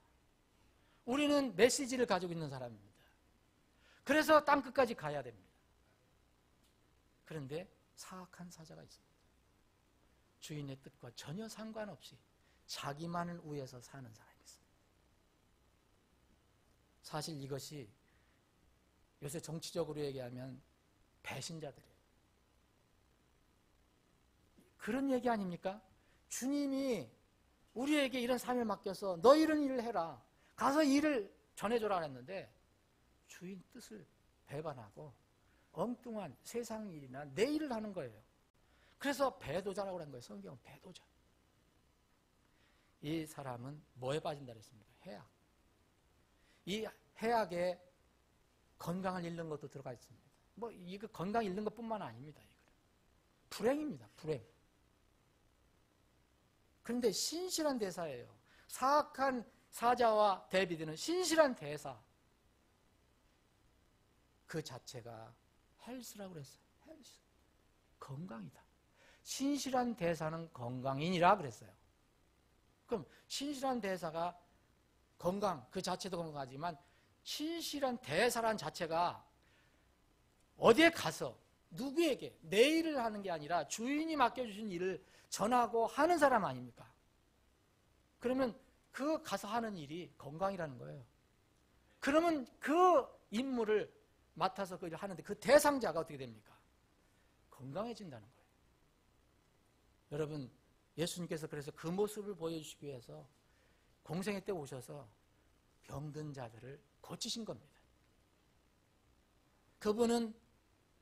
우리는 메시지를 가지고 있는 사람입니다. 그래서 땅끝까지 가야 됩니다. 그런데 사악한 사자가 있습니다. 주인의 뜻과 전혀 상관없이 자기만을 위해서 사는 사람이 있습니다. 사실 이것이 요새 정치적으로 얘기하면 배신자들이에요. 그런 얘기 아닙니까? 주님이 우리에게 이런 삶을 맡겨서 너 이런 일을 해라, 가서 일을 전해줘라 했는데 주인 뜻을 배반하고 엉뚱한 세상 일이나 내 일을 하는 거예요. 그래서 배도자라고 한 거예요. 성경은 배도자. 이 사람은 뭐에 빠진다 그랬습니까? 해악. 이 해악에 건강을 잃는 것도 들어가 있습니다. 이거 건강 잃는 것뿐만 아닙니다. 이거는 불행입니다. 불행. 그런데 신실한 대사예요. 사악한 사자와 대비되는 신실한 대사, 그 자체가 헬스라고 그랬어요. 헬스. 건강이다. 신실한 대사는 건강이니라 그랬어요. 그럼 신실한 대사가 건강, 그 자체도 건강하지만 신실한 대사란 자체가 어디에 가서 누구에게 내 일을 하는 게 아니라 주인이 맡겨주신 일을 전하고 하는 사람 아닙니까? 그러면 그 가서 하는 일이 건강이라는 거예요. 그러면 그 임무를 맡아서 그 일을 하는데 그 대상자가 어떻게 됩니까? 건강해진다는 거예요. 여러분, 예수님께서 그래서 그 모습을 보여주시기 위해서 공생애 때 오셔서 병든 자들을 고치신 겁니다. 그분은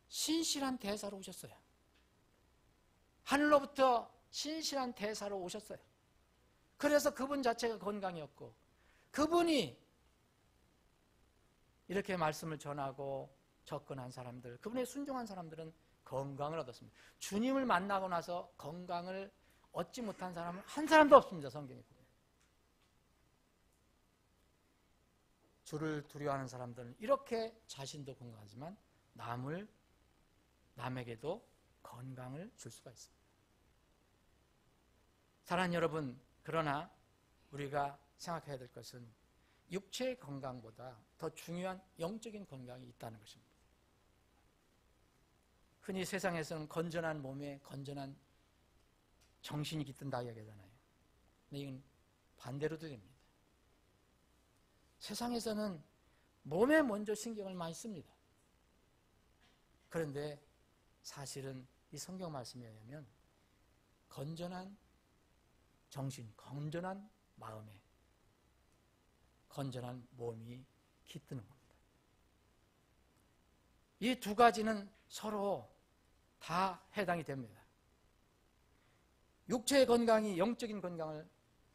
신실한 대사로 오셨어요. 하늘로부터 신실한 대사로 오셨어요. 그래서 그분 자체가 건강이었고 그분이 이렇게 말씀을 전하고 접근한 사람들, 그분의 순종한 사람들은 건강을 얻었습니다. 주님을 만나고 나서 건강을 얻지 못한 사람은 한 사람도 없습니다. 성경에 보면. 주를 두려워하는 사람들은 이렇게 자신도 건강하지만 남에게도 건강을 줄 수가 있습니다. 사랑하는 여러분, 그러나 우리가 생각해야 될 것은 육체의 건강보다 더 중요한 영적인 건강이 있다는 것입니다. 흔히 세상에서는 건전한 몸에 건전한 정신이 깃든다 이야기하잖아요. 근데 이건 반대로도 됩니다. 세상에서는 몸에 먼저 신경을 많이 씁니다. 그런데 사실은 이 성경 말씀에 의하면 건전한 정신, 건전한 마음에 건전한 몸이 깃드는 겁니다. 이 두 가지는 서로 다 해당이 됩니다. 육체의 건강이 영적인 건강을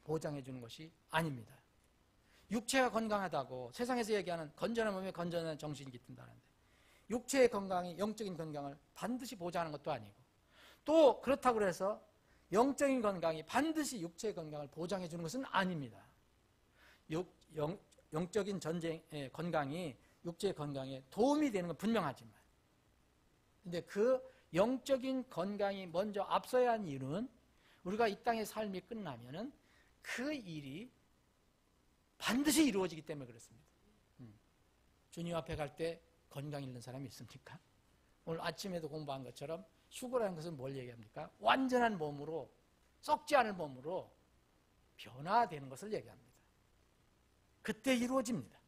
보장해 주는 것이 아닙니다. 육체가 건강하다고 세상에서 얘기하는 건전한 몸에 건전한 정신이 깃든다는데 육체의 건강이 영적인 건강을 반드시 보장하는 것도 아니고 또 그렇다고 해서 영적인 건강이 반드시 육체의 건강을 보장해 주는 것은 아닙니다. 영적인 건강이 육체의 건강에 도움이 되는 건 분명하지만 근데 그 영적인 건강이 먼저 앞서야 하는 이유는 우리가 이 땅의 삶이 끝나면은 그 일이 반드시 이루어지기 때문에 그렇습니다. 주님 앞에 갈 때 건강 잃는 사람이 있습니까? 오늘 아침에도 공부한 것처럼 휴거라는 것은 뭘 얘기합니까? 완전한 몸으로, 썩지 않을 몸으로 변화되는 것을 얘기합니다. 그때 이루어집니다.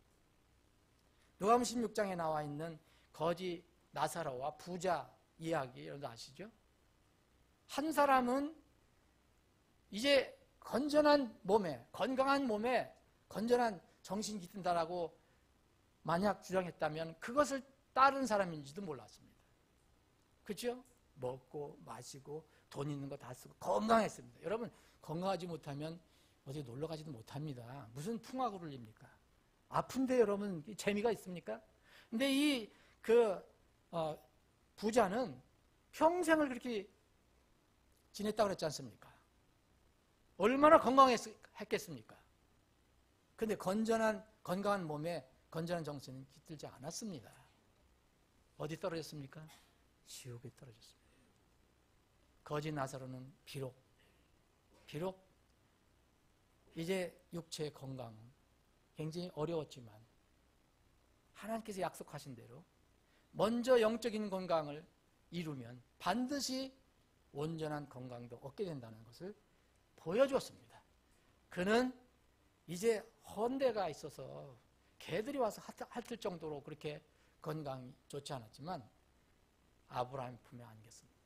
누가복음 16장에 나와 있는 거지 나사로와 부자 이야기 여러분 아시죠? 한 사람은 이제 건전한 몸에, 건강한 몸에 건전한 정신이 깃든다라고 만약 주장했다면 그것을 따른 사람인지도 몰랐습니다. 그렇죠? 먹고 마시고 돈 있는 거 다 쓰고 건강했습니다. 여러분 건강하지 못하면 어디 놀러 가지도 못합니다. 무슨 풍악을 울립니까? 아픈데 여러분 재미가 있습니까? 근데 이 부자는 평생을 그렇게 지냈다고 그랬지 않습니까? 얼마나 건강했겠습니까? 근데 건강한 몸에 건전한 정신은 깃들지 않았습니다. 어디 떨어졌습니까? 지옥에 떨어졌습니다. 거지 나사로는 비록 이제 육체의 건강은 굉장히 어려웠지만 하나님께서 약속하신 대로 먼저 영적인 건강을 이루면 반드시 온전한 건강도 얻게 된다는 것을 보여주었습니다. 그는 이제 헌대가 있어서 개들이 와서 핥을 정도로 그렇게 건강이 좋지 않았지만 아브라함 품에 안겼습니다.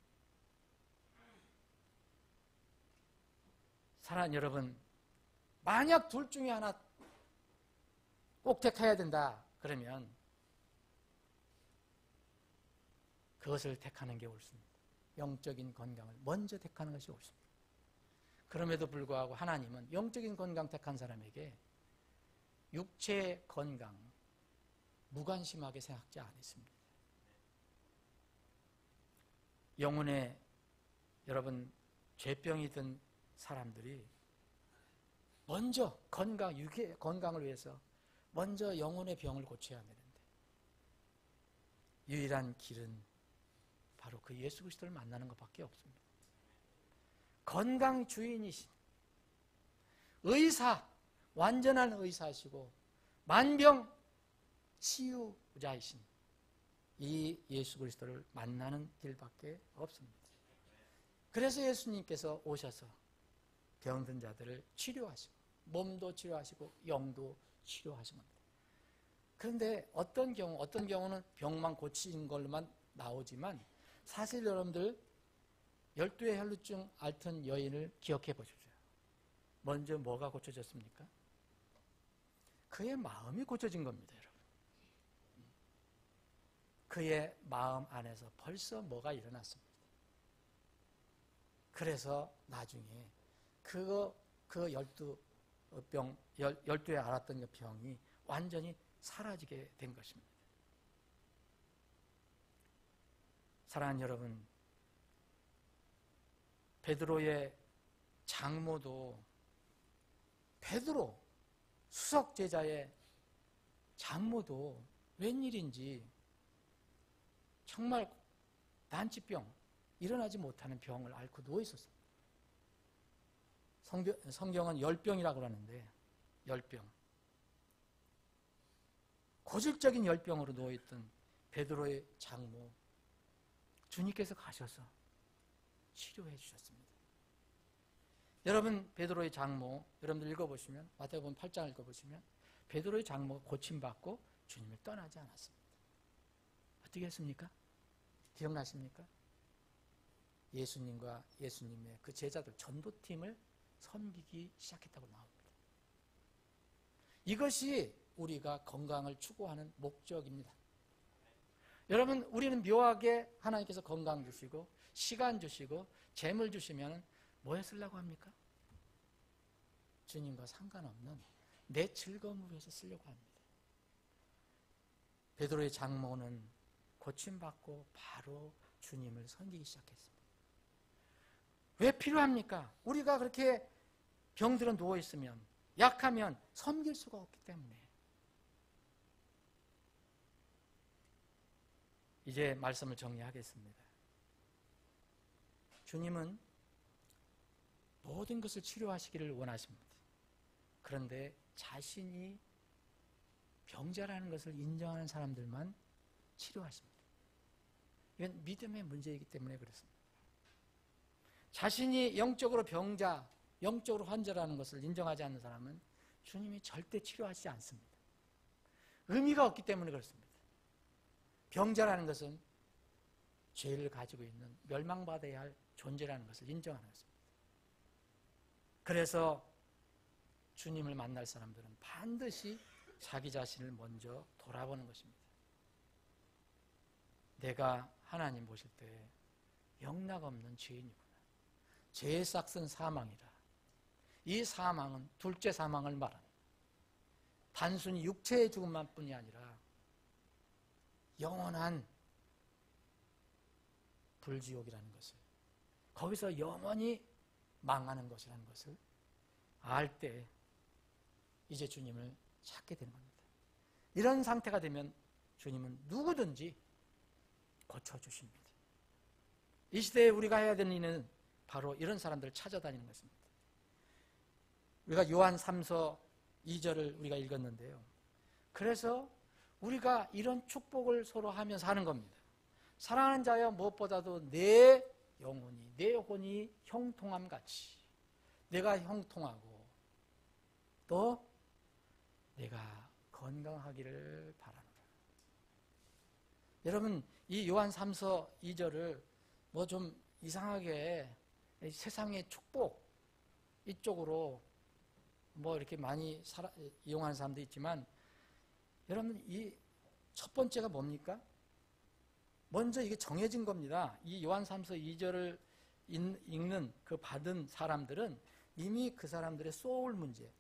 사랑하는 여러분, 만약 둘 중에 하나 꼭 택해야 된다 그러면 그것을 택하는 게 옳습니다. 영적인 건강을 먼저 택하는 것이 옳습니다. 그럼에도 불구하고 하나님은 영적인 건강 택한 사람에게 육체의 건강 무관심하게 생각지 않으십니다. 영혼에 여러분 죄병이 든 사람들이 먼저 육의 건강을 위해서 먼저 영혼의 병을 고쳐야 되는데 유일한 길은 바로 그 예수 그리스도를 만나는 것밖에 없습니다. 건강 주인이신 의사, 완전한 의사시고 만병 치유자이신 이 예수 그리스도를 만나는 길밖에 없습니다. 그래서 예수님께서 오셔서 병든 자들을 치료하시고 몸도 치료하시고 영도 치료하신 겁니다. 그런데 어떤 경우는 병만 고친 걸로만 나오지만 사실 여러분들 12의 혈루증 앓던 여인을 기억해 보십시오. 먼저 뭐가 고쳐졌습니까? 그의 마음이 고쳐진 겁니다, 여러분. 그의 마음 안에서 벌써 뭐가 일어났습니다. 그래서 나중에 그 12에 앓았던 그 병이 완전히 사라지게 된 것입니다. 사랑하는 여러분, 베드로의 장모도 베드로 수석 제자의 장모도 웬일인지 정말 난치병, 일어나지 못하는 병을 앓고 누워 있었습니다. 성경은 열병이라고 하는데 열병, 고질적인 열병으로 누워있던 베드로의 장모, 주님께서 가셔서 치료해 주셨습니다. 여러분, 베드로의 장모, 여러분들 읽어보시면, 마태복음 8장을 읽어보시면 베드로의 장모가 고침받고 주님을 떠나지 않았습니다. 어떻게 했습니까? 기억나십니까? 예수님과 예수님의 그 제자들 전도팀을 섬기기 시작했다고 나옵니다. 이것이 우리가 건강을 추구하는 목적입니다. 여러분, 우리는 묘하게 하나님께서 건강 주시고 시간 주시고 재물 주시면 뭐에 쓰려고 합니까? 주님과 상관없는 내 즐거움을 위해서 쓰려고 합니다. 베드로의 장모는 고침받고 바로 주님을 섬기기 시작했습니다. 왜 필요합니까? 우리가 그렇게 병들어 누워있으면, 약하면 섬길 수가 없기 때문에. 이제 말씀을 정리하겠습니다. 주님은 모든 것을 치료하시기를 원하십니다. 그런데 자신이 병자라는 것을 인정하는 사람들만 치료하십니다. 이건 믿음의 문제이기 때문에 그렇습니다. 자신이 영적으로 병자, 영적으로 환자라는 것을 인정하지 않는 사람은 주님이 절대 치료하시지 않습니다. 의미가 없기 때문에 그렇습니다. 병자라는 것은 죄를 가지고 있는 멸망받아야 할 존재라는 것을 인정하는 것입니다. 그래서 주님을 만날 사람들은 반드시 자기 자신을 먼저 돌아보는 것입니다. 내가 하나님 보실 때 영락없는 죄인이구나. 죄의 싹은 사망이라. 이 사망은 둘째 사망을 말합니다. 단순히 육체의 죽음만 뿐이 아니라 영원한 불지옥이라는 것을, 거기서 영원히 망하는 것이라는 것을 알 때 이제 주님을 찾게 되는 겁니다. 이런 상태가 되면 주님은 누구든지 고쳐주십니다. 이 시대에 우리가 해야 되는 일은 바로 이런 사람들을 찾아다니는 것입니다. 우리가 요한 3서 2절을 우리가 읽었는데요. 그래서 우리가 이런 축복을 서로 하면서 하는 겁니다. 사랑하는 자여, 무엇보다도 내 영혼이, 내 혼이 형통함같이 내가 형통하고 또 내가 건강하기를 바라노라. 여러분, 이 요한 3서 2절을 뭐 좀 이상하게 세상의 축복 이쪽으로 뭐 이렇게 많이 이용하는 사람도 있지만, 여러분, 이 첫 번째가 뭡니까? 먼저 이게 정해진 겁니다. 이 요한 3서 2절을 읽는 그 받은 사람들은 이미 그 사람들의 소울 문제,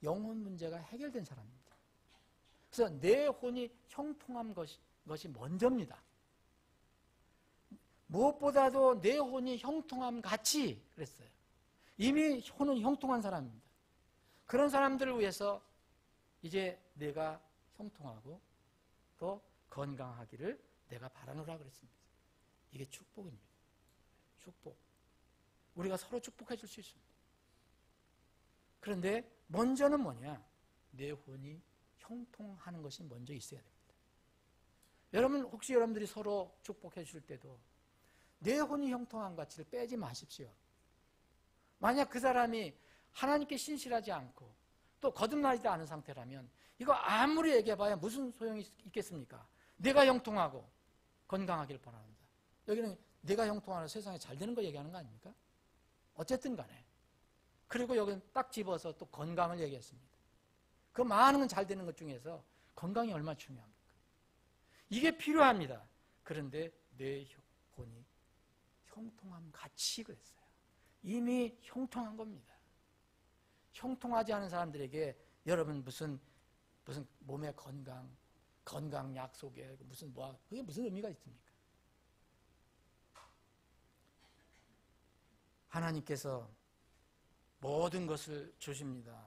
영혼 문제가 해결된 사람입니다. 그래서 내 혼이 형통한 것이 먼저입니다. 무엇보다도 내 혼이 형통함 같이 그랬어요. 이미 혼은 형통한 사람입니다. 그런 사람들을 위해서 이제 내가 형통하고 또 건강하기를 내가 바라노라 그랬습니다. 이게 축복입니다. 축복. 우리가 서로 축복해 줄 수 있습니다. 그런데 먼저는 뭐냐? 내 혼이 형통하는 것이 먼저 있어야 됩니다. 여러분, 혹시 여러분들이 서로 축복해 줄 때도 내 혼이 형통한 가치를 빼지 마십시오. 만약 그 사람이 하나님께 신실하지 않고 또 거듭나지 않은 상태라면 이거 아무리 얘기해봐야 무슨 소용이 있겠습니까? 내가 형통하고 건강하길 바랍니다. 여기는 내가 형통하는 세상에 잘 되는 거 얘기하는 거 아닙니까? 어쨌든 간에. 그리고 여기는 딱 집어서 또 건강을 얘기했습니다. 그 많은 잘 되는 것 중에서 건강이 얼마나 중요합니까? 이게 필요합니다. 그런데 내 혼이 형통함 같이 그랬어요. 이미 형통한 겁니다. 형통하지 않은 사람들에게 여러분 무슨 몸의 건강 약속에 그게 무슨 의미가 있습니까? 하나님께서 모든 것을 주십니다.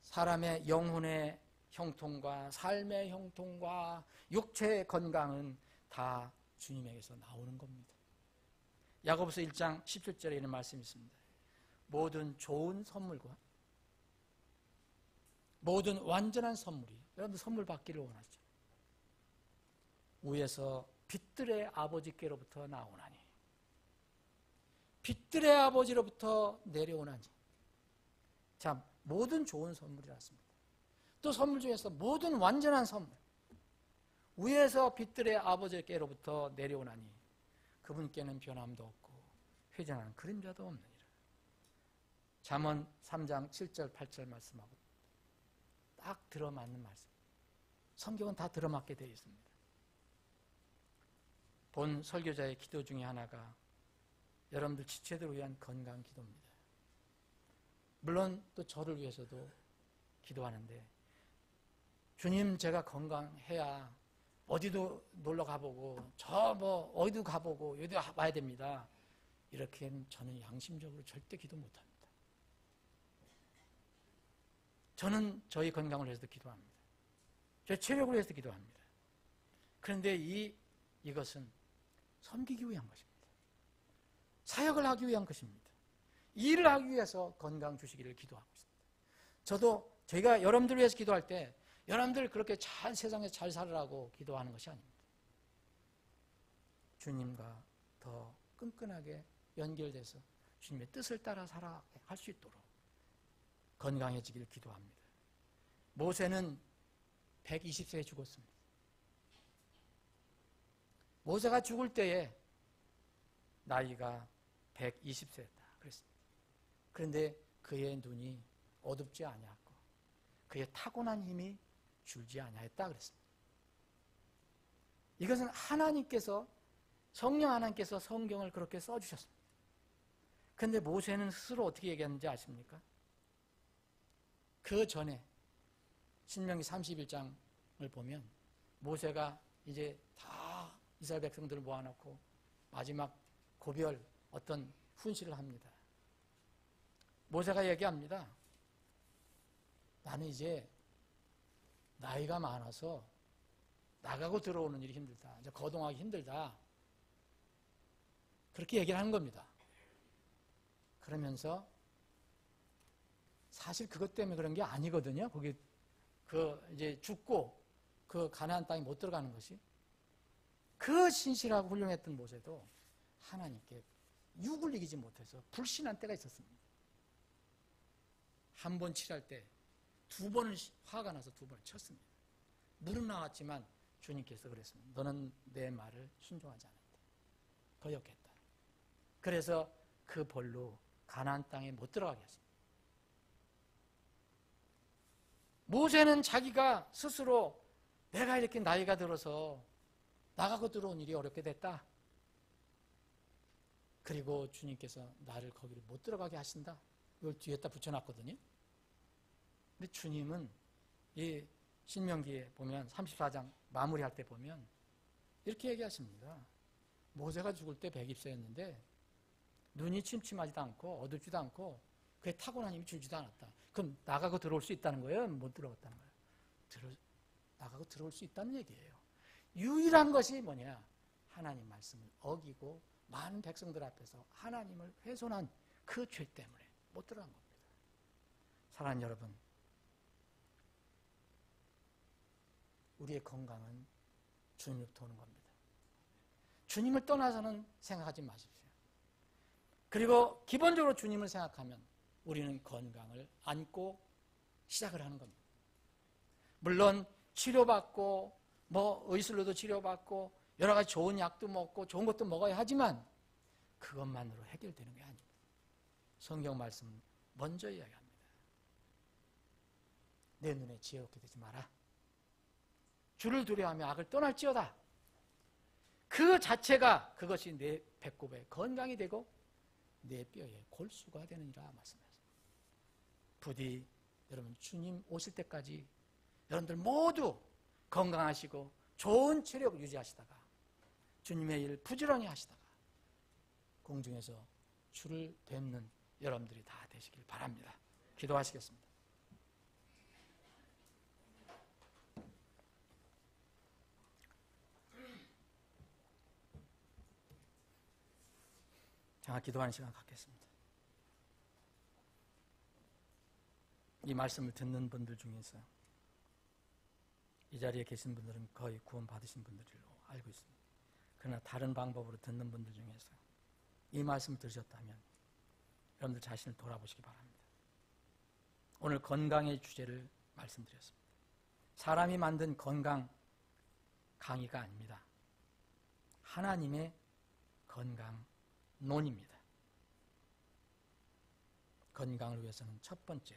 사람의 영혼의 형통과 삶의 형통과 육체의 건강은 다 주님에게서 나오는 겁니다. 야고보서 1장 17절에 이런 말씀이 있습니다. 모든 좋은 선물과 모든 완전한 선물이, 여러분들 선물 받기를 원하죠. 위에서 빛들의 아버지께로부터 나오나니, 빛들의 아버지로부터 내려오나니. 자, 모든 좋은 선물이었습니다. 또 선물 중에서 모든 완전한 선물, 위에서 빛들의 아버지께로부터 내려오나니 그분께는 변함도 없고 회전하는 그림자도 없느니라. 잠언 3장 7절 8절 말씀하고 딱 들어맞는 말씀. 성경은 다 들어맞게 되어 있습니다. 본 설교자의 기도 중에 하나가 여러분들 지체들을 위한 건강 기도입니다. 물론 또 저를 위해서도 기도하는데, 주님, 제가 건강해야 어디도 놀러 가보고 어디도 가보고 여기도 와야 됩니다. 이렇게는 저는 양심적으로 절대 기도 못합니다. 저는 저희 건강을 위해서도 기도합니다. 저희 체력을 위해서도 기도합니다. 그런데 이것은 섬기기 위한 것입니다. 사역을 하기 위한 것입니다. 일을 하기 위해서 건강 주시기를 기도하고 있습니다. 저희가 여러분들 위해서 기도할 때 여러분들 그렇게 세상에 잘 살으라고 기도하는 것이 아닙니다. 주님과 더 끈끈하게 연결돼서 주님의 뜻을 따라 살아갈 수 있도록 건강해지기를 기도합니다. 모세는 120세에 죽었습니다. 모세가 죽을 때에 나이가 120세였다 그랬습니다. 그런데 그의 눈이 어둡지 아니하고 그의 타고난 힘이 줄지 아니하였다 그랬습니다. 이것은 성령 하나님께서 성경을 그렇게 써주셨습니다. 그런데 모세는 스스로 어떻게 얘기했는지 아십니까? 그 전에 신명기 31장을 보면 모세가 이제 다 이스라엘 백성들을 모아놓고 마지막 고별 어떤 훈시를 합니다. 모세가 얘기합니다. 나는 이제 나이가 많아서 나가고 들어오는 일이 힘들다. 이제 거동하기 힘들다. 그렇게 얘기를 하는 겁니다. 그러면서 사실 그것 때문에 그런 게 아니거든요. 거기 이제 죽고 그 가나안 땅에 못 들어가는 것이, 그 신실하고 훌륭했던 모세도 하나님께 육을 이기지 못해서 불신한 때가 있었습니다. 한 번 칠할 때 두 번은 화가 나서 두 번을 쳤습니다. 물은 나왔지만 주님께서 그랬습니다. 너는 내 말을 순종하지 않았다. 거역했다. 그래서 그 벌로 가나안 땅에 못 들어가게 했습니다. 모세는 자기가 스스로 내가 이렇게 나이가 들어서 나가고 들어온 일이 어렵게 됐다. 그리고 주님께서 나를 거기를 못 들어가게 하신다. 이걸 뒤에다 붙여놨거든요. 근데 주님은 이 신명기에 보면 34장 마무리할 때 보면 이렇게 얘기하십니다. 모세가 죽을 때 120세였는데 눈이 침침하지도 않고 어둡지도 않고 그의 타고난 힘이 줄지도 않았다. 그럼 나가고 들어올 수 있다는 거예요? 못 들어갔다는 거예요? 나가고 들어올 수 있다는 얘기예요. 유일한 것이 뭐냐? 하나님 말씀을 어기고 많은 백성들 앞에서 하나님을 훼손한 그 죄 때문에 못 들어간 겁니다. 사랑하는 여러분, 우리의 건강은 주님으로부터 오는 겁니다. 주님을 떠나서는 생각하지 마십시오. 그리고 기본적으로 주님을 생각하면 우리는 건강을 안고 시작을 하는 겁니다. 물론 치료받고 의술로도 치료받고 여러 가지 좋은 약도 먹고 좋은 것도 먹어야 하지만 그것만으로 해결되는 게 아닙니다. 성경 말씀은 먼저 이야기합니다. 내 눈에 지혜롭게 되지 마라. 주를 두려워하며 악을 떠날지어다. 그 자체가 그것이 내 배꼽에 건강이 되고 내 뼈에 골수가 되느니라 말씀하셨습니다. 부디 여러분 주님 오실 때까지 여러분들 모두 건강하시고 좋은 체력을 유지하시다가 주님의 일 부지런히 하시다가 공중에서 주를 뵙는 여러분들이 다 되시길 바랍니다. 기도하시겠습니다. 자, 기도하는 시간 갖겠습니다. 이 말씀을 듣는 분들 중에서 이 자리에 계신 분들은 거의 구원 받으신 분들로 알고 있습니다. 그러나 다른 방법으로 듣는 분들 중에서 이 말씀을 들으셨다면 여러분들 자신을 돌아보시기 바랍니다. 오늘 건강의 주제를 말씀드렸습니다. 사람이 만든 건강 강의가 아닙니다. 하나님의 건강론입니다. 건강을 위해서는 첫 번째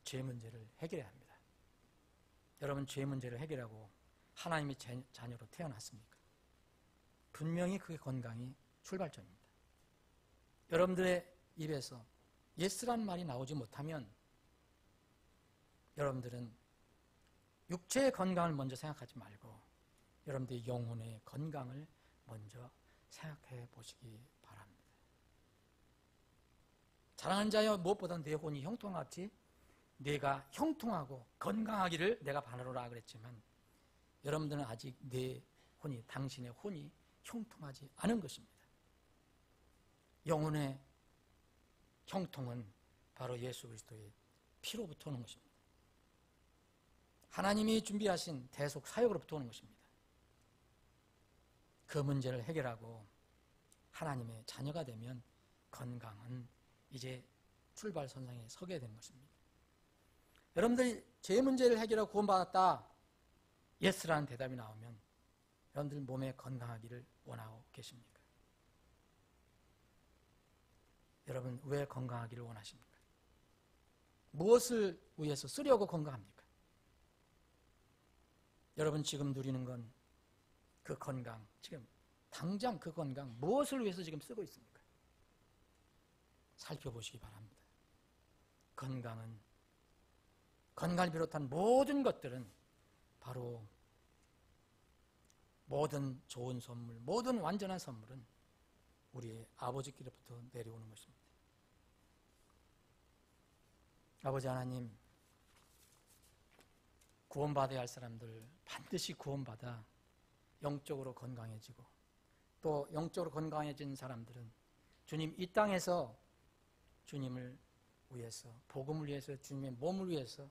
죄 문제를 해결해야 합니다. 여러분 죄 문제를 해결하고 하나님의 자녀로 태어났습니까? 분명히 그게 건강이 출발점입니다. 여러분들의 입에서 예스라는 말이 나오지 못하면 여러분들은 육체의 건강을 먼저 생각하지 말고 여러분들의 영혼의 건강을 먼저 생각해 보시기 바랍니다. 사랑하는 자여, 무엇보다 내 혼이 형통하지 내가 형통하고 건강하기를 내가 바라노라 그랬지만 여러분들은 아직 내 혼이, 당신의 혼이 형통하지 않은 것입니다. 영혼의 형통은 바로 예수 그리스도의 피로부터 오는 것입니다. 하나님이 준비하신 대속 사역으로부터 오는 것입니다. 그 문제를 해결하고 하나님의 자녀가 되면 건강은 이제 출발선상에 서게 되는 것입니다. 여러분들이 죄 문제를 해결하고 구원받았다, 예스라는 대답이 나오면 여러분들 몸에 건강하기를 원하고 계십니까? 여러분 왜 건강하기를 원하십니까? 무엇을 위해서 쓰려고 건강합니까? 여러분 지금 누리는 건 그 건강, 지금 당장 그 건강 무엇을 위해서 지금 쓰고 있습니까? 살펴보시기 바랍니다. 건강을 비롯한 모든 것들은 바로 모든 좋은 선물, 모든 완전한 선물은 우리의 아버지께로부터 내려오는 것입니다. 아버지 하나님, 구원받아야 할 사람들 반드시 구원받아 영적으로 건강해지고 또 영적으로 건강해진 사람들은 주님 이 땅에서 주님을 위해서, 복음을 위해서, 주님의 몸을 위해서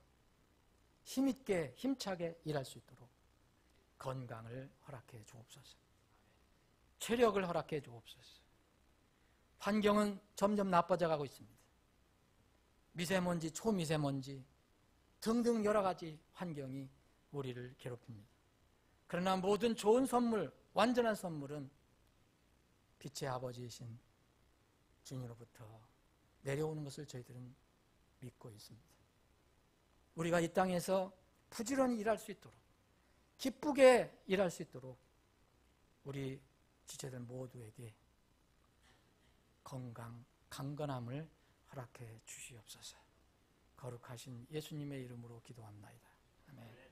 힘있게 힘차게 일할 수 있도록 건강을 허락해 주옵소서. 체력을 허락해 주옵소서. 환경은 점점 나빠져 가고 있습니다. 미세먼지, 초미세먼지 등등 여러 가지 환경이 우리를 괴롭힙니다. 그러나 모든 좋은 선물, 완전한 선물은 빛의 아버지이신 주님으로부터 내려오는 것을 저희들은 믿고 있습니다. 우리가 이 땅에서 부지런히 일할 수 있도록, 기쁘게 일할 수 있도록 우리 지체들 모두에게 건강, 강건함을 허락해 주시옵소서. 거룩하신 예수님의 이름으로 기도합나이다. 아멘.